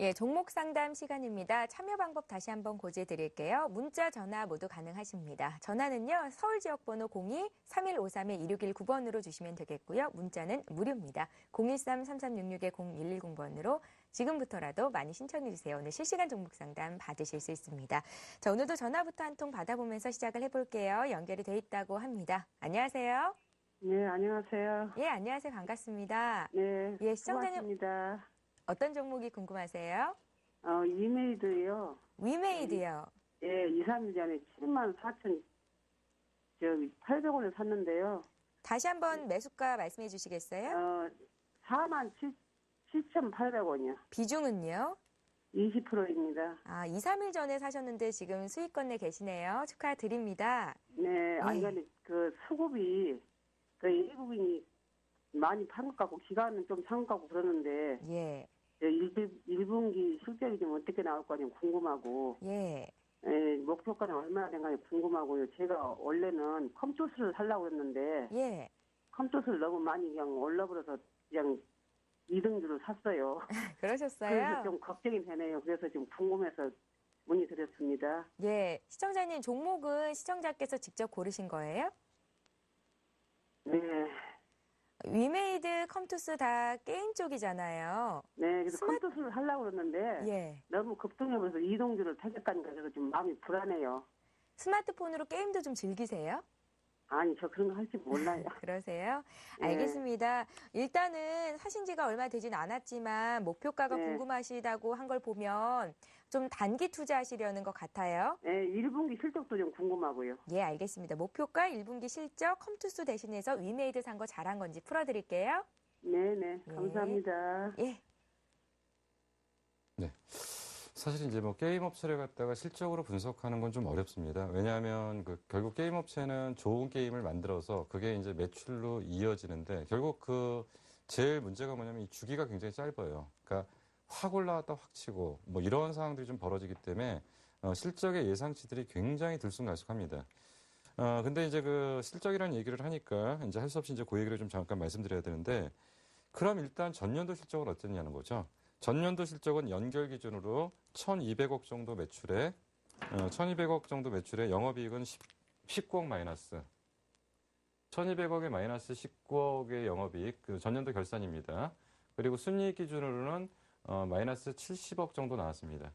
예, 종목 상담 시간입니다. 참여 방법 다시 한번 고지해 드릴게요. 문자, 전화 모두 가능하십니다. 전화는요, 서울 지역 번호 02-3153-2619번으로 주시면 되겠고요. 문자는 무료입니다. 013-3366-0110번으로 지금부터라도 많이 신청해 주세요. 오늘 실시간 종목 상담 받으실 수 있습니다. 자, 오늘도 전화부터 한 통 받아보면서 시작을 해볼게요. 연결이 돼 있다고 합니다. 안녕하세요. 네, 안녕하세요. 예, 안녕하세요. 반갑습니다. 네, 예, 시청자님 수고하십니다. 어떤 종목이 궁금하세요? 이메이드요. 위메이드요. 예, 2, 3일 전에 74,800원에 샀는데요. 다시 한번 매수가 말씀해 주시겠어요? 47,800원이요. 비중은요? 20%입니다. 아, 2, 3일 전에 사셨는데 지금 수익권 내 계시네요. 축하드립니다. 네, 아니, 예. 근데 그 수급이, 그 외국인이 많이 판 것 같고, 기간은 좀 산 것 같고 그러는데, 예, 1분기 실적이 좀 어떻게 나올 거냐 궁금하고, 예, 예, 목표가는 얼마나 된가 궁금하고요. 제가 원래는 컴투스를 살려고 했는데, 예. 컴투스를 너무 많이 그냥 올라버려서 그냥 2등주를 샀어요. 그래서 그러셨어요? 좀 걱정이 되네요. 그래서 좀 궁금해서 문의드렸습니다. 예, 시청자님 종목은 시청자께서 직접 고르신 거예요? 네. 위메이드, 컴투스 다 게임 쪽이잖아요. 네, 그래서 컴투스를 하려고 그랬는데, 예. 너무 급등해버려서 2등주를 타겠다니까 그래서 좀 마음이 불안해요. 스마트폰으로 게임도 좀 즐기세요? 아니, 저 그런 거 할 줄 몰라요. 그러세요? 네. 알겠습니다. 일단은 사신 지가 얼마 되진 않았지만 목표가가 네. 궁금하시다고 한 걸 보면 좀 단기 투자하시려는 것 같아요. 네, 1분기 실적도 좀 궁금하고요. 예, 알겠습니다. 목표가 1분기 실적 컴투스 대신해서 위메이드 산 거 잘한 건지 풀어드릴게요. 네네, 감사합니다. 예, 사실 이제 뭐 게임 업체를 갖다가 실적으로 분석하는 건 좀 어렵습니다. 왜냐하면 결국 게임 업체는 좋은 게임을 만들어서 그게 이제 매출로 이어지는데 결국 제일 문제가 뭐냐면 이 주기가 굉장히 짧아요. 그러니까 확 올라왔다 확 치고 뭐 이런 상황들이 좀 벌어지기 때문에 실적의 예상치들이 굉장히 들쑥날쑥합니다. 근데 이제 실적이라는 얘기를 하니까 이제 할 수 없이 이제 그 얘기를 좀 잠깐 말씀드려야 되는데 그럼 일단 전년도 실적은 어땠냐는 거죠. 전년도 실적은 연결 기준으로 1,200억 정도 매출에 1,200억 정도 매출에 영업이익은 19억 마이너스. 1,200억의 마이너스 19억의 영업이익 전년도 결산입니다. 그리고 순이익 기준으로는 마이너스 70억 정도 나왔습니다.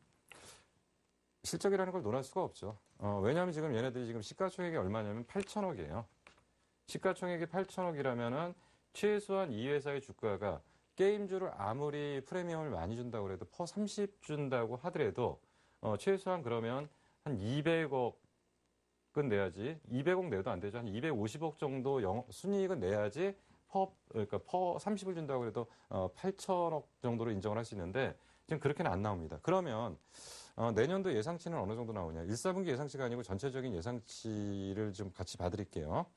실적이라는 걸 논할 수가 없죠. 왜냐하면 지금 얘네들이 지금 시가총액이 얼마냐면 8천억이에요. 시가총액이 8천억이라면은 최소한 이 회사의 주가가 게임주를 아무리 프리미엄을 많이 준다고 해도 퍼 30 준다고 하더라도 최소한 그러면 한 200억은 내야지 200억 내도 안 되죠. 한 250억 정도 순이익은 내야지 그러니까 퍼 30을 준다고 해도 8천억 정도로 인정을 할 수 있는데 지금 그렇게는 안 나옵니다. 그러면 내년도 예상치는 어느 정도 나오냐? 1, 4분기 예상치가 아니고 전체적인 예상치를 좀 같이 봐드릴게요.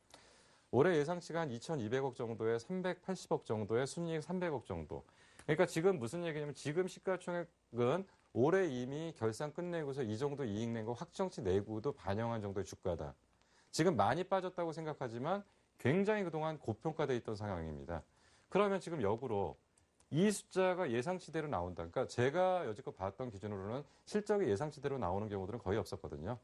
올해 예상치가 한 2,200억 정도에 380억 정도에 순이익 300억 정도. 그러니까 지금 무슨 얘기냐면 지금 시가총액은 올해 이미 결산 끝내고서 이 정도 이익 낸 거 확정치 내고도 반영한 정도의 주가다. 지금 많이 빠졌다고 생각하지만 굉장히 그동안 고평가돼 있던 상황입니다. 그러면 지금 역으로 이 숫자가 예상치대로 나온다. 그러니까 제가 여지껏 봤던 기준으로는 실적이 예상치대로 나오는 경우들은 거의 없었거든요.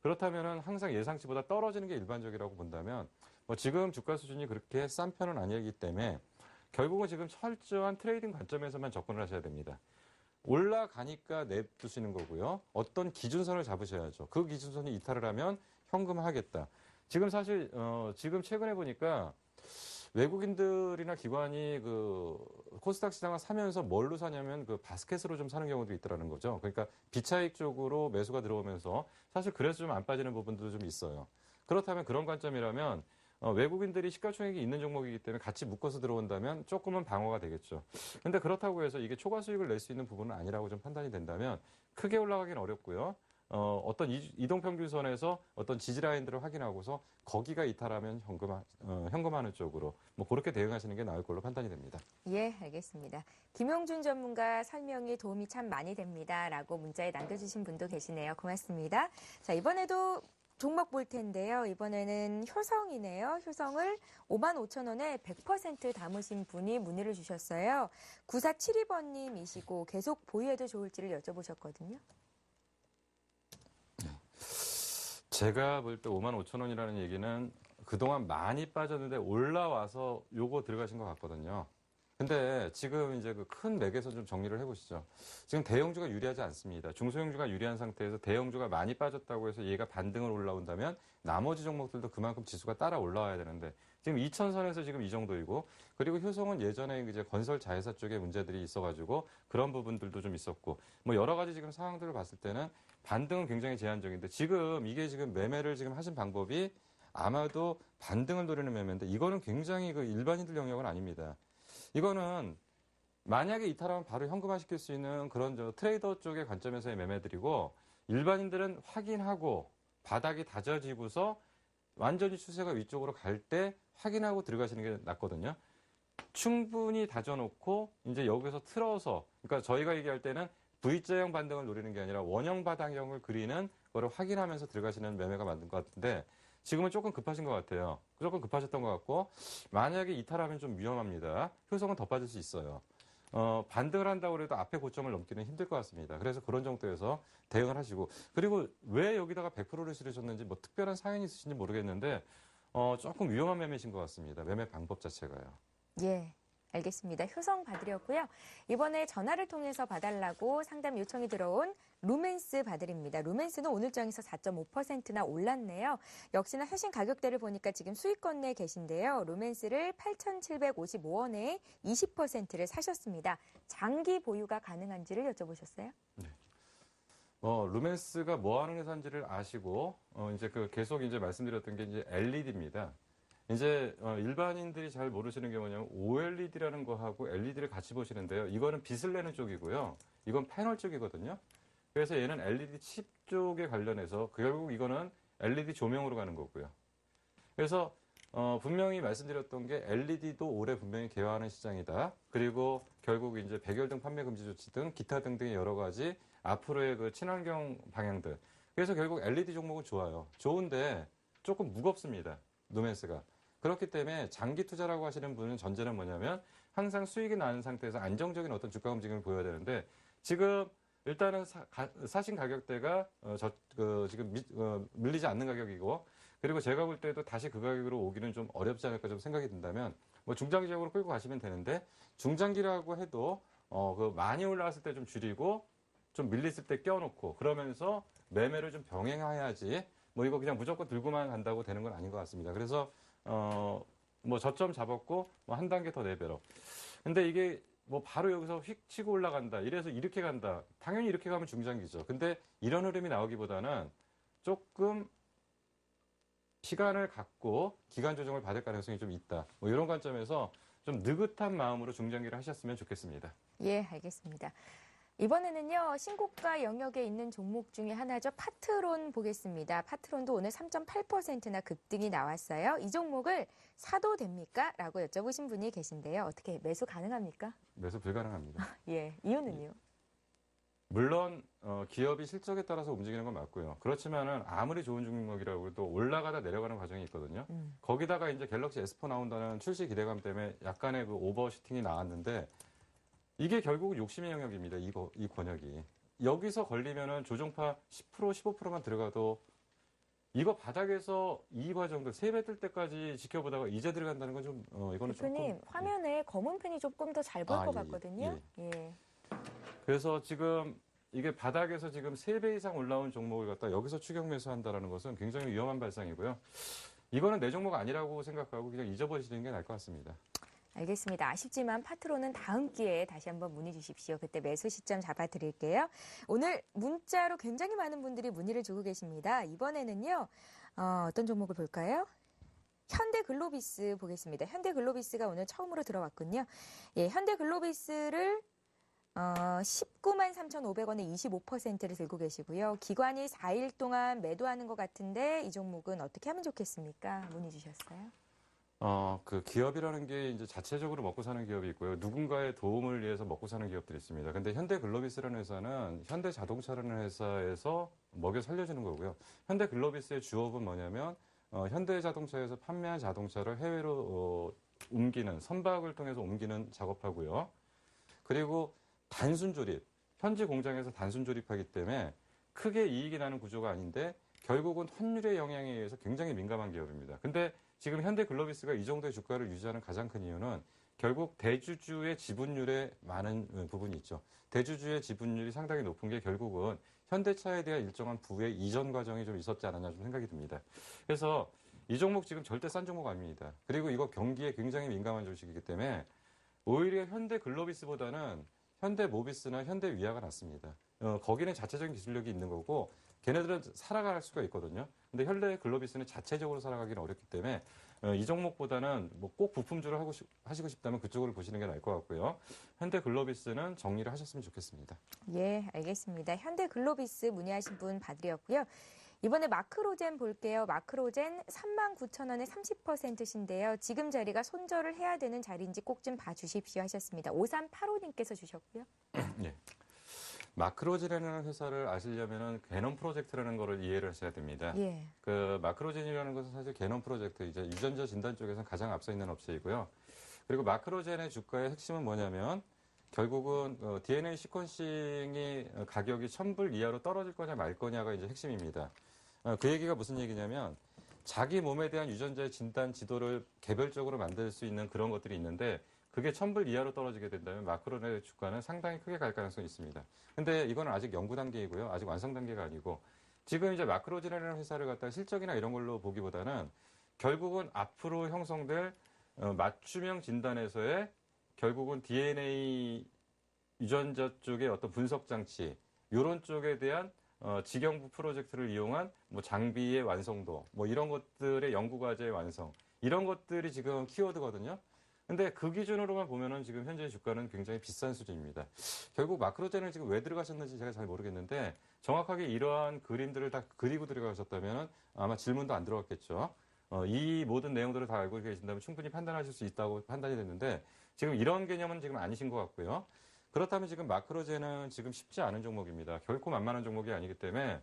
그렇다면 항상 예상치보다 떨어지는 게 일반적이라고 본다면 뭐 지금 주가 수준이 그렇게 싼 편은 아니기 때문에 결국은 지금 철저한 트레이딩 관점에서만 접근을 하셔야 됩니다. 올라가니까 냅두시는 거고요. 어떤 기준선을 잡으셔야죠. 그 기준선이 이탈을 하면 현금화하겠다. 지금 사실 지금 최근에 보니까 외국인들이나 기관이 코스닥 시장을 사면서 뭘로 사냐면 바스켓으로 좀 사는 경우도 있더라는 거죠. 그러니까 비차익 쪽으로 매수가 들어오면서 사실 그래서 좀 안 빠지는 부분도 좀 있어요. 그렇다면 그런 관점이라면 외국인들이 시가총액이 있는 종목이기 때문에 같이 묶어서 들어온다면 조금은 방어가 되겠죠. 근데 그렇다고 해서 이게 초과 수익을 낼 수 있는 부분은 아니라고 좀 판단이 된다면 크게 올라가긴 어렵고요. 어떤 이동평균선에서 어떤 지지라인들을 확인하고서 거기가 이탈하면 현금화하는 쪽으로 뭐 그렇게 대응하시는 게 나을 걸로 판단이 됩니다. 예, 알겠습니다. 김용준 전문가 설명이 도움이 참 많이 됩니다라고 문자에 남겨주신 분도 계시네요. 고맙습니다. 자, 이번에도 종목 볼 텐데요. 이번에는 효성이네요. 효성을 55,000원에 100% 담으신 분이 문의를 주셨어요. 9472번님이시고 계속 보유해도 좋을지를 여쭤보셨거든요. 제가 볼 때 55,000원이라는 얘기는 그동안 많이 빠졌는데 올라와서 요거 들어가신 것 같거든요. 근데 지금 이제 그 큰 맥에서 좀 정리를 해보시죠. 지금 대형주가 유리하지 않습니다. 중소형주가 유리한 상태에서 대형주가 많이 빠졌다고 해서 얘가 반등을 올라온다면 나머지 종목들도 그만큼 지수가 따라 올라와야 되는데 지금 2000선에서 지금 이 정도이고 그리고 효성은 예전에 이제 건설 자회사 쪽에 문제들이 있어가지고 그런 부분들도 좀 있었고 뭐 여러 가지 지금 상황들을 봤을 때는 반등은 굉장히 제한적인데 지금 이게 지금 매매를 지금 하신 방법이 아마도 반등을 노리는 매매인데 이거는 굉장히 그 일반인들 영역은 아닙니다. 이거는 만약에 이탈하면 바로 현금화시킬 수 있는 그런 저 트레이더 쪽의 관점에서의 매매들이고 일반인들은 확인하고 바닥이 다져지고서 완전히 추세가 위쪽으로 갈 때 확인하고 들어가시는 게 낫거든요. 충분히 다져놓고 이제 여기서 틀어서 그러니까 저희가 얘기할 때는 V자형 반등을 노리는 게 아니라 원형 바닥형을 그리는 거를 확인하면서 들어가시는 매매가 맞는 것 같은데 지금은 조금 급하신 것 같아요. 조금 급하셨던 것 같고 만약에 이탈하면 좀 위험합니다. 효성은 더 빠질 수 있어요. 반등을 한다고 해도 앞에 고점을 넘기는 힘들 것 같습니다. 그래서 그런 정도에서 대응을 하시고 그리고 왜 여기다가 100%를 실으셨는지 뭐 특별한 사연이 있으신지 모르겠는데 조금 위험한 매매신 것 같습니다. 매매 방법 자체가요. 예. 알겠습니다. 효성 받으려고요. 이번에 전화를 통해서 봐달라고 상담 요청이 들어온 루멘스 봐드립니다. 루멘스는 오늘장에서 4.5%나 올랐네요. 역시나 최신 가격대를 보니까 지금 수익권 내에 계신데요. 루멘스를 8,755원에 20%를 사셨습니다. 장기 보유가 가능한지를 여쭤보셨어요? 네. 루멘스가 뭐 하는 회사인지를 아시고 이제 그 계속 이제 말씀드렸던 게 이제 LED입니다. 이제 일반인들이 잘 모르시는 게 뭐냐면 OLED라는 거하고 LED를 같이 보시는데요. 이거는 빛을 내는 쪽이고요. 이건 패널 쪽이거든요. 그래서 얘는 LED 칩 쪽에 관련해서 결국 이거는 LED 조명으로 가는 거고요. 그래서 분명히 말씀드렸던 게 LED도 올해 분명히 개화하는 시장이다. 그리고 결국 이제 백열등 판매 금지 조치 등 기타 등등의 여러 가지 앞으로의 그 친환경 방향들. 그래서 결국 LED 종목은 좋아요. 좋은데 조금 무겁습니다. 루멘스가. 그렇기 때문에 장기 투자라고 하시는 분은 전제는 뭐냐면 항상 수익이 나는 상태에서 안정적인 어떤 주가 움직임을 보여야 되는데 지금 일단은 사신 가격대가 지금 밀리지 않는 가격이고 그리고 제가 볼 때도 다시 그 가격으로 오기는 좀 어렵지 않을까 좀 생각이 든다면 뭐 중장기적으로 끌고 가시면 되는데 중장기라고 해도 그 많이 올라왔을 때 좀 줄이고 좀 밀렸을 때 껴놓고 그러면서 매매를 좀 병행해야지 뭐 이거 그냥 무조건 들고만 간다고 되는 건 아닌 것 같습니다. 그래서 뭐 저점 잡았고 뭐 한 단계 더 내배로. 근데 이게 뭐 바로 여기서 휙 치고 올라간다. 이래서 이렇게 간다. 당연히 이렇게 가면 중장기죠. 근데 이런 흐름이 나오기보다는 조금 시간을 갖고 기간 조정을 받을 가능성이 좀 있다. 뭐 이런 관점에서 좀 느긋한 마음으로 중장기를 하셨으면 좋겠습니다. 예, 알겠습니다. 이번에는요, 신고가 영역에 있는 종목 중에 하나죠. 파트론 보겠습니다. 파트론도 오늘 3.8%나 급등이 나왔어요. 이 종목을 사도 됩니까? 라고 여쭤보신 분이 계신데요. 어떻게 매수 가능합니까? 매수 불가능합니다. 예, 이유는요? 물론 기업이 실적에 따라서 움직이는 건 맞고요. 그렇지만은 아무리 좋은 종목이라고 해도 올라가다 내려가는 과정이 있거든요. 거기다가 이제 갤럭시 S4 나온다는 출시 기대감 때문에 약간의 그 오버슈팅이 나왔는데 이게 결국은 욕심의 영역입니다. 이 권역이. 여기서 걸리면은 조종파 10%, 15%만 들어가도 이거 바닥에서 이 과정들 3배 뜰 때까지 지켜보다가 이제 들어간다는 건 좀 이거는 대표님, 조금 화면에 검은 펜이 조금 더 잘 보일 것 예, 같거든요. 예. 그래서 지금 이게 바닥에서 지금 3배 이상 올라온 종목을 갖다 여기서 추격 매수한다라는 것은 굉장히 위험한 발상이고요. 이거는 내 종목 아니라고 생각하고 그냥 잊어버리시는 게 나을 것 같습니다. 알겠습니다. 아쉽지만 파트로는 다음 기회에 다시 한번 문의 주십시오. 그때 매수 시점 잡아드릴게요. 오늘 문자로 굉장히 많은 분들이 문의를 주고 계십니다. 이번에는요. 어떤 종목을 볼까요? 현대글로비스 보겠습니다. 현대글로비스가 오늘 처음으로 들어왔군요. 예, 현대글로비스를 19만 3,500원에 25%를 들고 계시고요. 기관이 4일 동안 매도하는 것 같은데 이 종목은 어떻게 하면 좋겠습니까? 문의 주셨어요. 그 기업이라는 게 이제 자체적으로 먹고 사는 기업이 있고요. 누군가의 도움을 위해서 먹고 사는 기업들이 있습니다. 근데 현대글로비스라는 회사는 현대자동차라는 회사에서 먹여 살려주는 거고요. 현대글로비스의 주업은 뭐냐면 현대자동차에서 판매한 자동차를 해외로 옮기는 선박을 통해서 옮기는 작업하고요. 그리고 단순 조립, 현지 공장에서 단순 조립하기 때문에 크게 이익이 나는 구조가 아닌데 결국은 환율의 영향에 의해서 굉장히 민감한 기업입니다. 근데 지금 현대글로비스가 이 정도의 주가를 유지하는 가장 큰 이유는 결국 대주주의 지분율에 많은 부분이 있죠. 대주주의 지분율이 상당히 높은 게 결국은 현대차에 대한 일정한 부의 이전 과정이 좀 있었지 않았나 좀 생각이 듭니다. 그래서 이 종목 지금 절대 싼 종목 아닙니다. 그리고 이거 경기에 굉장히 민감한 주식이기 때문에 오히려 현대글로비스보다는 현대모비스나 현대위아가 낫습니다. 거기는 자체적인 기술력이 있는 거고 걔네들은 살아갈 수가 있거든요. 근데 현대글로비스는 자체적으로 살아가기는 어렵기 때문에 이 종목보다는 뭐 꼭 부품주를 하시고 싶다면 그쪽으로 보시는 게 나을 것 같고요. 현대글로비스는 정리를 하셨으면 좋겠습니다. 예, 알겠습니다. 현대글로비스 문의하신 분 봐드렸고요. 이번에 마크로젠 볼게요. 마크로젠 39,000원에 30%신데요. 지금 자리가 손절을 해야 되는 자리인지 꼭 좀 봐주십시오 하셨습니다. 5385님께서 주셨고요. 예. 마크로젠이라는 회사를 아시려면은 개놈 프로젝트라는 거를 이해를 하셔야 됩니다. 예. 그 마크로젠이라는 것은 사실 개놈 프로젝트, 이제 유전자 진단 쪽에서는 가장 앞서 있는 업체이고요. 그리고 마크로젠의 주가의 핵심은 뭐냐면 결국은 DNA 시퀀싱이 가격이 1,000불 이하로 떨어질 거냐 말 거냐가 이제 핵심입니다. 그 얘기가 무슨 얘기냐면 자기 몸에 대한 유전자의 진단 지도를 개별적으로 만들 수 있는 그런 것들이 있는데 그게 1,000불 이하로 떨어지게 된다면 마크로젠의 주가는 상당히 크게 갈 가능성이 있습니다. 근데 이거는 아직 연구 단계이고요. 아직 완성 단계가 아니고 지금 이제 마크로젠이라는 회사를 갖다가 실적이나 이런 걸로 보기보다는 결국은 앞으로 형성될 맞춤형 진단에서의 결국은 DNA 유전자 쪽의 어떤 분석 장치 이런 쪽에 대한 직영부 프로젝트를 이용한 뭐 장비의 완성도 뭐 이런 것들의 연구 과제의 완성 이런 것들이 지금 키워드거든요. 근데 그 기준으로만 보면은 지금 현재 주가는 굉장히 비싼 수준입니다. 결국 마크로젠을 지금 왜 들어가셨는지 제가 잘 모르겠는데 정확하게 이러한 그림들을 다 그리고 들어가셨다면 아마 질문도 안 들어갔겠죠. 이 모든 내용들을 다 알고 계신다면 충분히 판단하실 수 있다고 판단이 됐는데 지금 이런 개념은 지금 아니신 것 같고요. 그렇다면 지금 마크로젠은 지금 쉽지 않은 종목입니다. 결코 만만한 종목이 아니기 때문에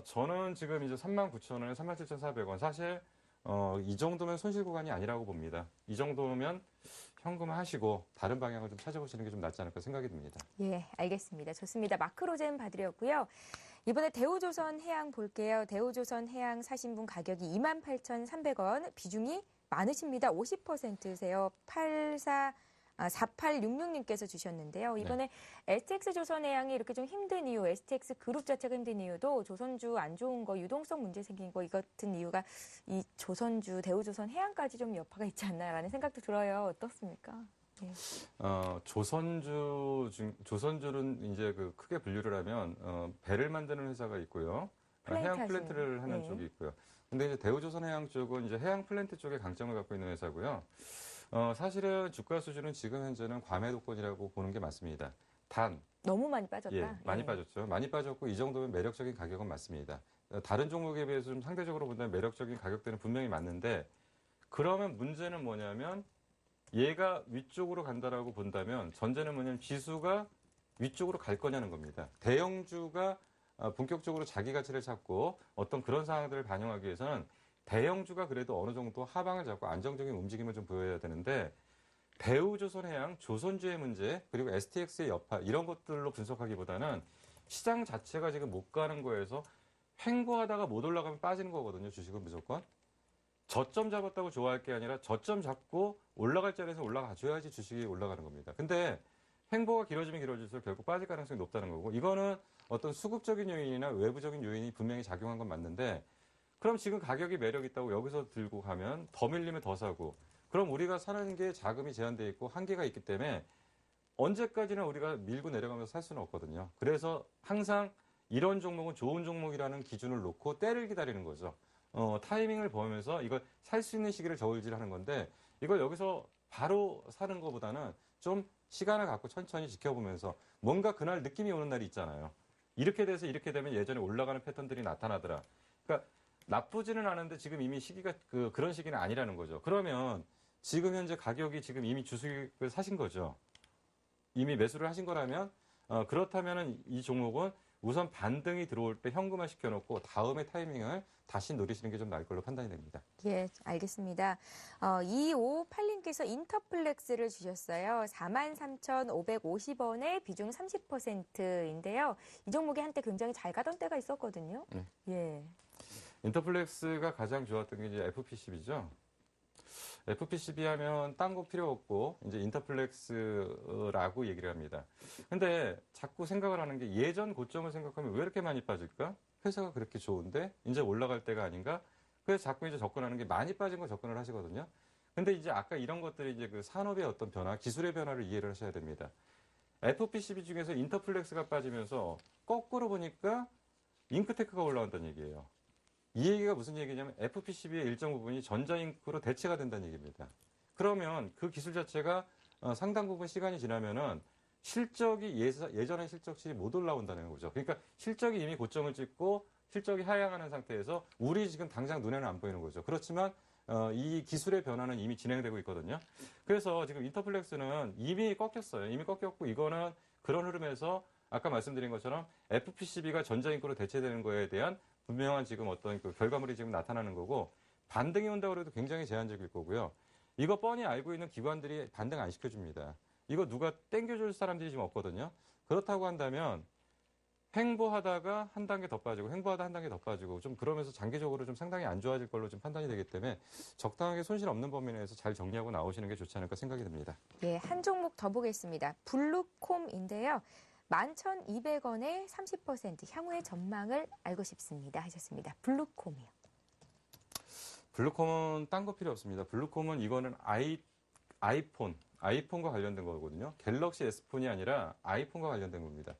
저는 지금 이제 39,000원에 37,400원 사실 이 정도면 손실 구간이 아니라고 봅니다. 이 정도면 현금화하시고 다른 방향을 좀 찾아보시는 게 좀 낫지 않을까 생각이 듭니다. 예, 알겠습니다. 좋습니다. 마크로젠 봐드렸고요. 이번에 대우조선해양 볼게요. 대우조선해양 사신 분 가격이 28,300원, 비중이 많으십니다. 50%세요. 4866님께서 주셨는데요. 이번에 STX조선해양이 이렇게 좀 힘든 이유, STX 그룹 자체가 힘든 이유도 조선주 안 좋은 거, 유동성 문제 생긴 거, 이 같은 이유가 이 조선주, 대우조선해양까지 좀 여파가 있지 않나라는 생각도 들어요. 어떻습니까? 예. 조선주는 이제 그 크게 분류를 하면 배를 만드는 회사가 있고요. 플랜트 해양 하시는, 플랜트를 하는 네. 쪽이 있고요. 근데 이제 대우조선해양 쪽은 이제 해양 플랜트 쪽에 강점을 갖고 있는 회사고요. 사실은 주가 수준은 지금 현재는 과매도권이라고 보는 게 맞습니다. 단, 너무 많이 빠졌다. 예, 많이 예. 빠졌죠. 많이 빠졌고 이 정도면 매력적인 가격은 맞습니다. 다른 종목에 비해서 좀 상대적으로 본다면 매력적인 가격대는 분명히 맞는데 그러면 문제는 뭐냐면 얘가 위쪽으로 간다라고 본다면 전제는 뭐냐면 지수가 위쪽으로 갈 거냐는 겁니다. 대형주가 본격적으로 자기 가치를 찾고 어떤 그런 상황들을 반영하기 위해서는 대형주가 그래도 어느 정도 하방을 잡고 안정적인 움직임을 좀 보여야 되는데 대우조선해양, 조선주의 문제 그리고 STX의 여파 이런 것들로 분석하기보다는 시장 자체가 지금 못 가는 거에서 횡보하다가 못 올라가면 빠지는 거거든요. 주식은 무조건. 저점 잡았다고 좋아할 게 아니라 저점 잡고 올라갈 자리에서 올라가줘야지 주식이 올라가는 겁니다. 근데 횡보가 길어지면 길어질수록 결국 빠질 가능성이 높다는 거고 이거는 어떤 수급적인 요인이나 외부적인 요인이 분명히 작용한 건 맞는데 그럼 지금 가격이 매력 있다고 여기서 들고 가면 더 밀리면 더 사고 그럼 우리가 사는 게 자금이 제한되어 있고 한계가 있기 때문에 언제까지나 우리가 밀고 내려가면서 살 수는 없거든요. 그래서 항상 이런 종목은 좋은 종목이라는 기준을 놓고 때를 기다리는 거죠. 타이밍을 보면서 이걸 살 수 있는 시기를 저울질하는 건데 이걸 여기서 바로 사는 것보다는 좀 시간을 갖고 천천히 지켜보면서 뭔가 그날 느낌이 오는 날이 있잖아요. 이렇게 돼서 이렇게 되면 예전에 올라가는 패턴들이 나타나더라. 그러니까 나쁘지는 않은데 지금 이미 시기가 그런 시기는 아니라는 거죠. 그러면 지금 현재 가격이 지금 이미 주식을 사신 거죠. 이미 매수를 하신 거라면 그렇다면 이 종목은 우선 반등이 들어올 때 현금화 시켜놓고 다음의 타이밍을 다시 노리시는 게 좀 나을 걸로 판단이 됩니다. 예, 알겠습니다. 2558님께서 인터플렉스를 주셨어요. 43,550원에 비중 30%인데요. 이 종목이 한때 굉장히 잘 가던 때가 있었거든요. 네. 예. 인터플렉스가 가장 좋았던 게 이제 FP10이죠. FPCB 하면 딴 거 필요 없고 이제 인터플렉스라고 얘기를 합니다. 근데 자꾸 생각을 하는 게 예전 고점을 생각하면 왜 이렇게 많이 빠질까? 회사가 그렇게 좋은데 이제 올라갈 때가 아닌가? 그래서 자꾸 이제 접근하는 게 많이 빠진 거 접근을 하시거든요. 근데 이제 아까 이런 것들이 이제 그 산업의 어떤 변화, 기술의 변화를 이해를 하셔야 됩니다. FPCB 중에서 인터플렉스가 빠지면서 거꾸로 보니까 잉크테크가 올라온다는 얘기예요. 이 얘기가 무슨 얘기냐면 FPCB의 일정 부분이 전자잉크로 대체가 된다는 얘기입니다. 그러면 그 기술 자체가 상당 부분 시간이 지나면은 실적이 예전의 실적이 못 올라온다는 거죠. 그러니까 실적이 이미 고점을 찍고 실적이 하향하는 상태에서 우리 지금 당장 눈에는 안 보이는 거죠. 그렇지만 이 기술의 변화는 이미 진행되고 있거든요. 그래서 지금 인터플렉스는 이미 꺾였어요. 이미 꺾였고 이거는 그런 흐름에서 아까 말씀드린 것처럼 FPCB가 전자잉크로 대체되는 거에 대한 분명한 지금 어떤 그 결과물이 지금 나타나는 거고 반등이 온다고 해도 굉장히 제한적일 거고요. 이거 뻔히 알고 있는 기관들이 반등 안 시켜줍니다. 이거 누가 땡겨줄 사람들이 지금 없거든요. 그렇다고 한다면 횡보하다가 한 단계 더 빠지고 횡보하다 한 단계 더 빠지고 좀 그러면서 장기적으로 좀 상당히 안 좋아질 걸로 좀 판단이 되기 때문에 적당하게 손실 없는 범위 내에서 잘 정리하고 나오시는 게 좋지 않을까 생각이 듭니다. 예, 한 종목 더 보겠습니다. 블루콤인데요. 11,200원에 30% 향후의 전망을 알고 싶습니다 하셨습니다. 블루콤이요. 블루콤은 딴 거 필요 없습니다. 블루콤은 이거는 아이폰과 관련된 거거든요. 갤럭시 S폰이 아니라 아이폰과 관련된 겁니다.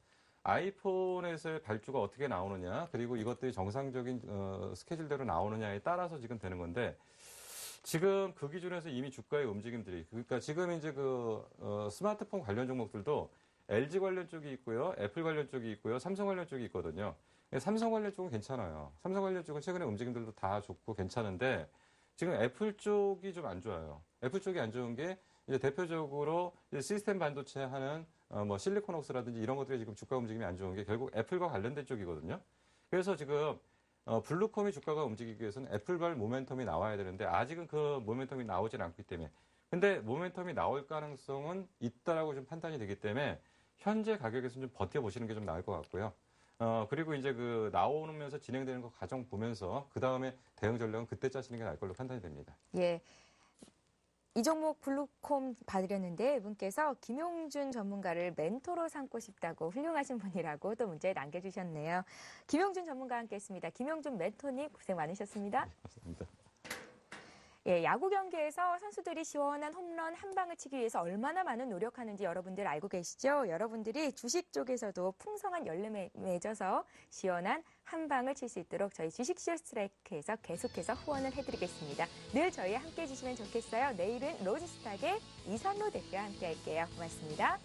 아이폰에서의 발주가 어떻게 나오느냐, 그리고 이것들이 정상적인 스케줄대로 나오느냐에 따라서 지금 되는 건데, 지금 그 기준에서 이미 주가의 움직임들이, 그러니까 지금 이제 스마트폰 관련 종목들도 LG 관련 쪽이 있고요, 애플 관련 쪽이 있고요, 삼성 관련 쪽이 있거든요. 삼성 관련 쪽은 괜찮아요. 삼성 관련 쪽은 최근에 움직임들도 다 좋고 괜찮은데, 지금 애플 쪽이 좀 안 좋아요. 애플 쪽이 안 좋은 게, 이제 대표적으로 이제 시스템 반도체 하는 실리콘웍스라든지 이런 것들이 지금 주가 움직임이 안 좋은 게 결국 애플과 관련된 쪽이거든요. 그래서 지금 블루콤이 주가가 움직이기 위해서는 애플발 모멘텀이 나와야 되는데 아직은 그 모멘텀이 나오질 않기 때문에 근데 모멘텀이 나올 가능성은 있다라고 좀 판단이 되기 때문에 현재 가격에서는 좀 버텨보시는 게 좀 나을 것 같고요. 그리고 이제 나오면서 진행되는 거 과정 보면서 그 다음에 대응 전략은 그때 짜시는 게 나을 걸로 판단이 됩니다. 예. 이 종목 블루콤 받으려는데 이분께서 김용준 전문가를 멘토로 삼고 싶다고 훌륭하신 분이라고 또 문자에 남겨주셨네요. 김용준 전문가와 함께했습니다. 김용준 멘토님 고생 많으셨습니다. 맞습니다. 예, 야구 경기에서 선수들이 시원한 홈런 한 방을 치기 위해서 얼마나 많은 노력하는지 여러분들 알고 계시죠? 여러분들이 주식 쪽에서도 풍성한 열매 맺어서 시원한 한 방을 칠 수 있도록 저희 주식쇼 스트라이크에서 계속해서 후원을 해드리겠습니다. 늘 저희와 함께해 주시면 좋겠어요. 내일은 로즈스탁의 이선로 대표와 함께 할게요. 고맙습니다.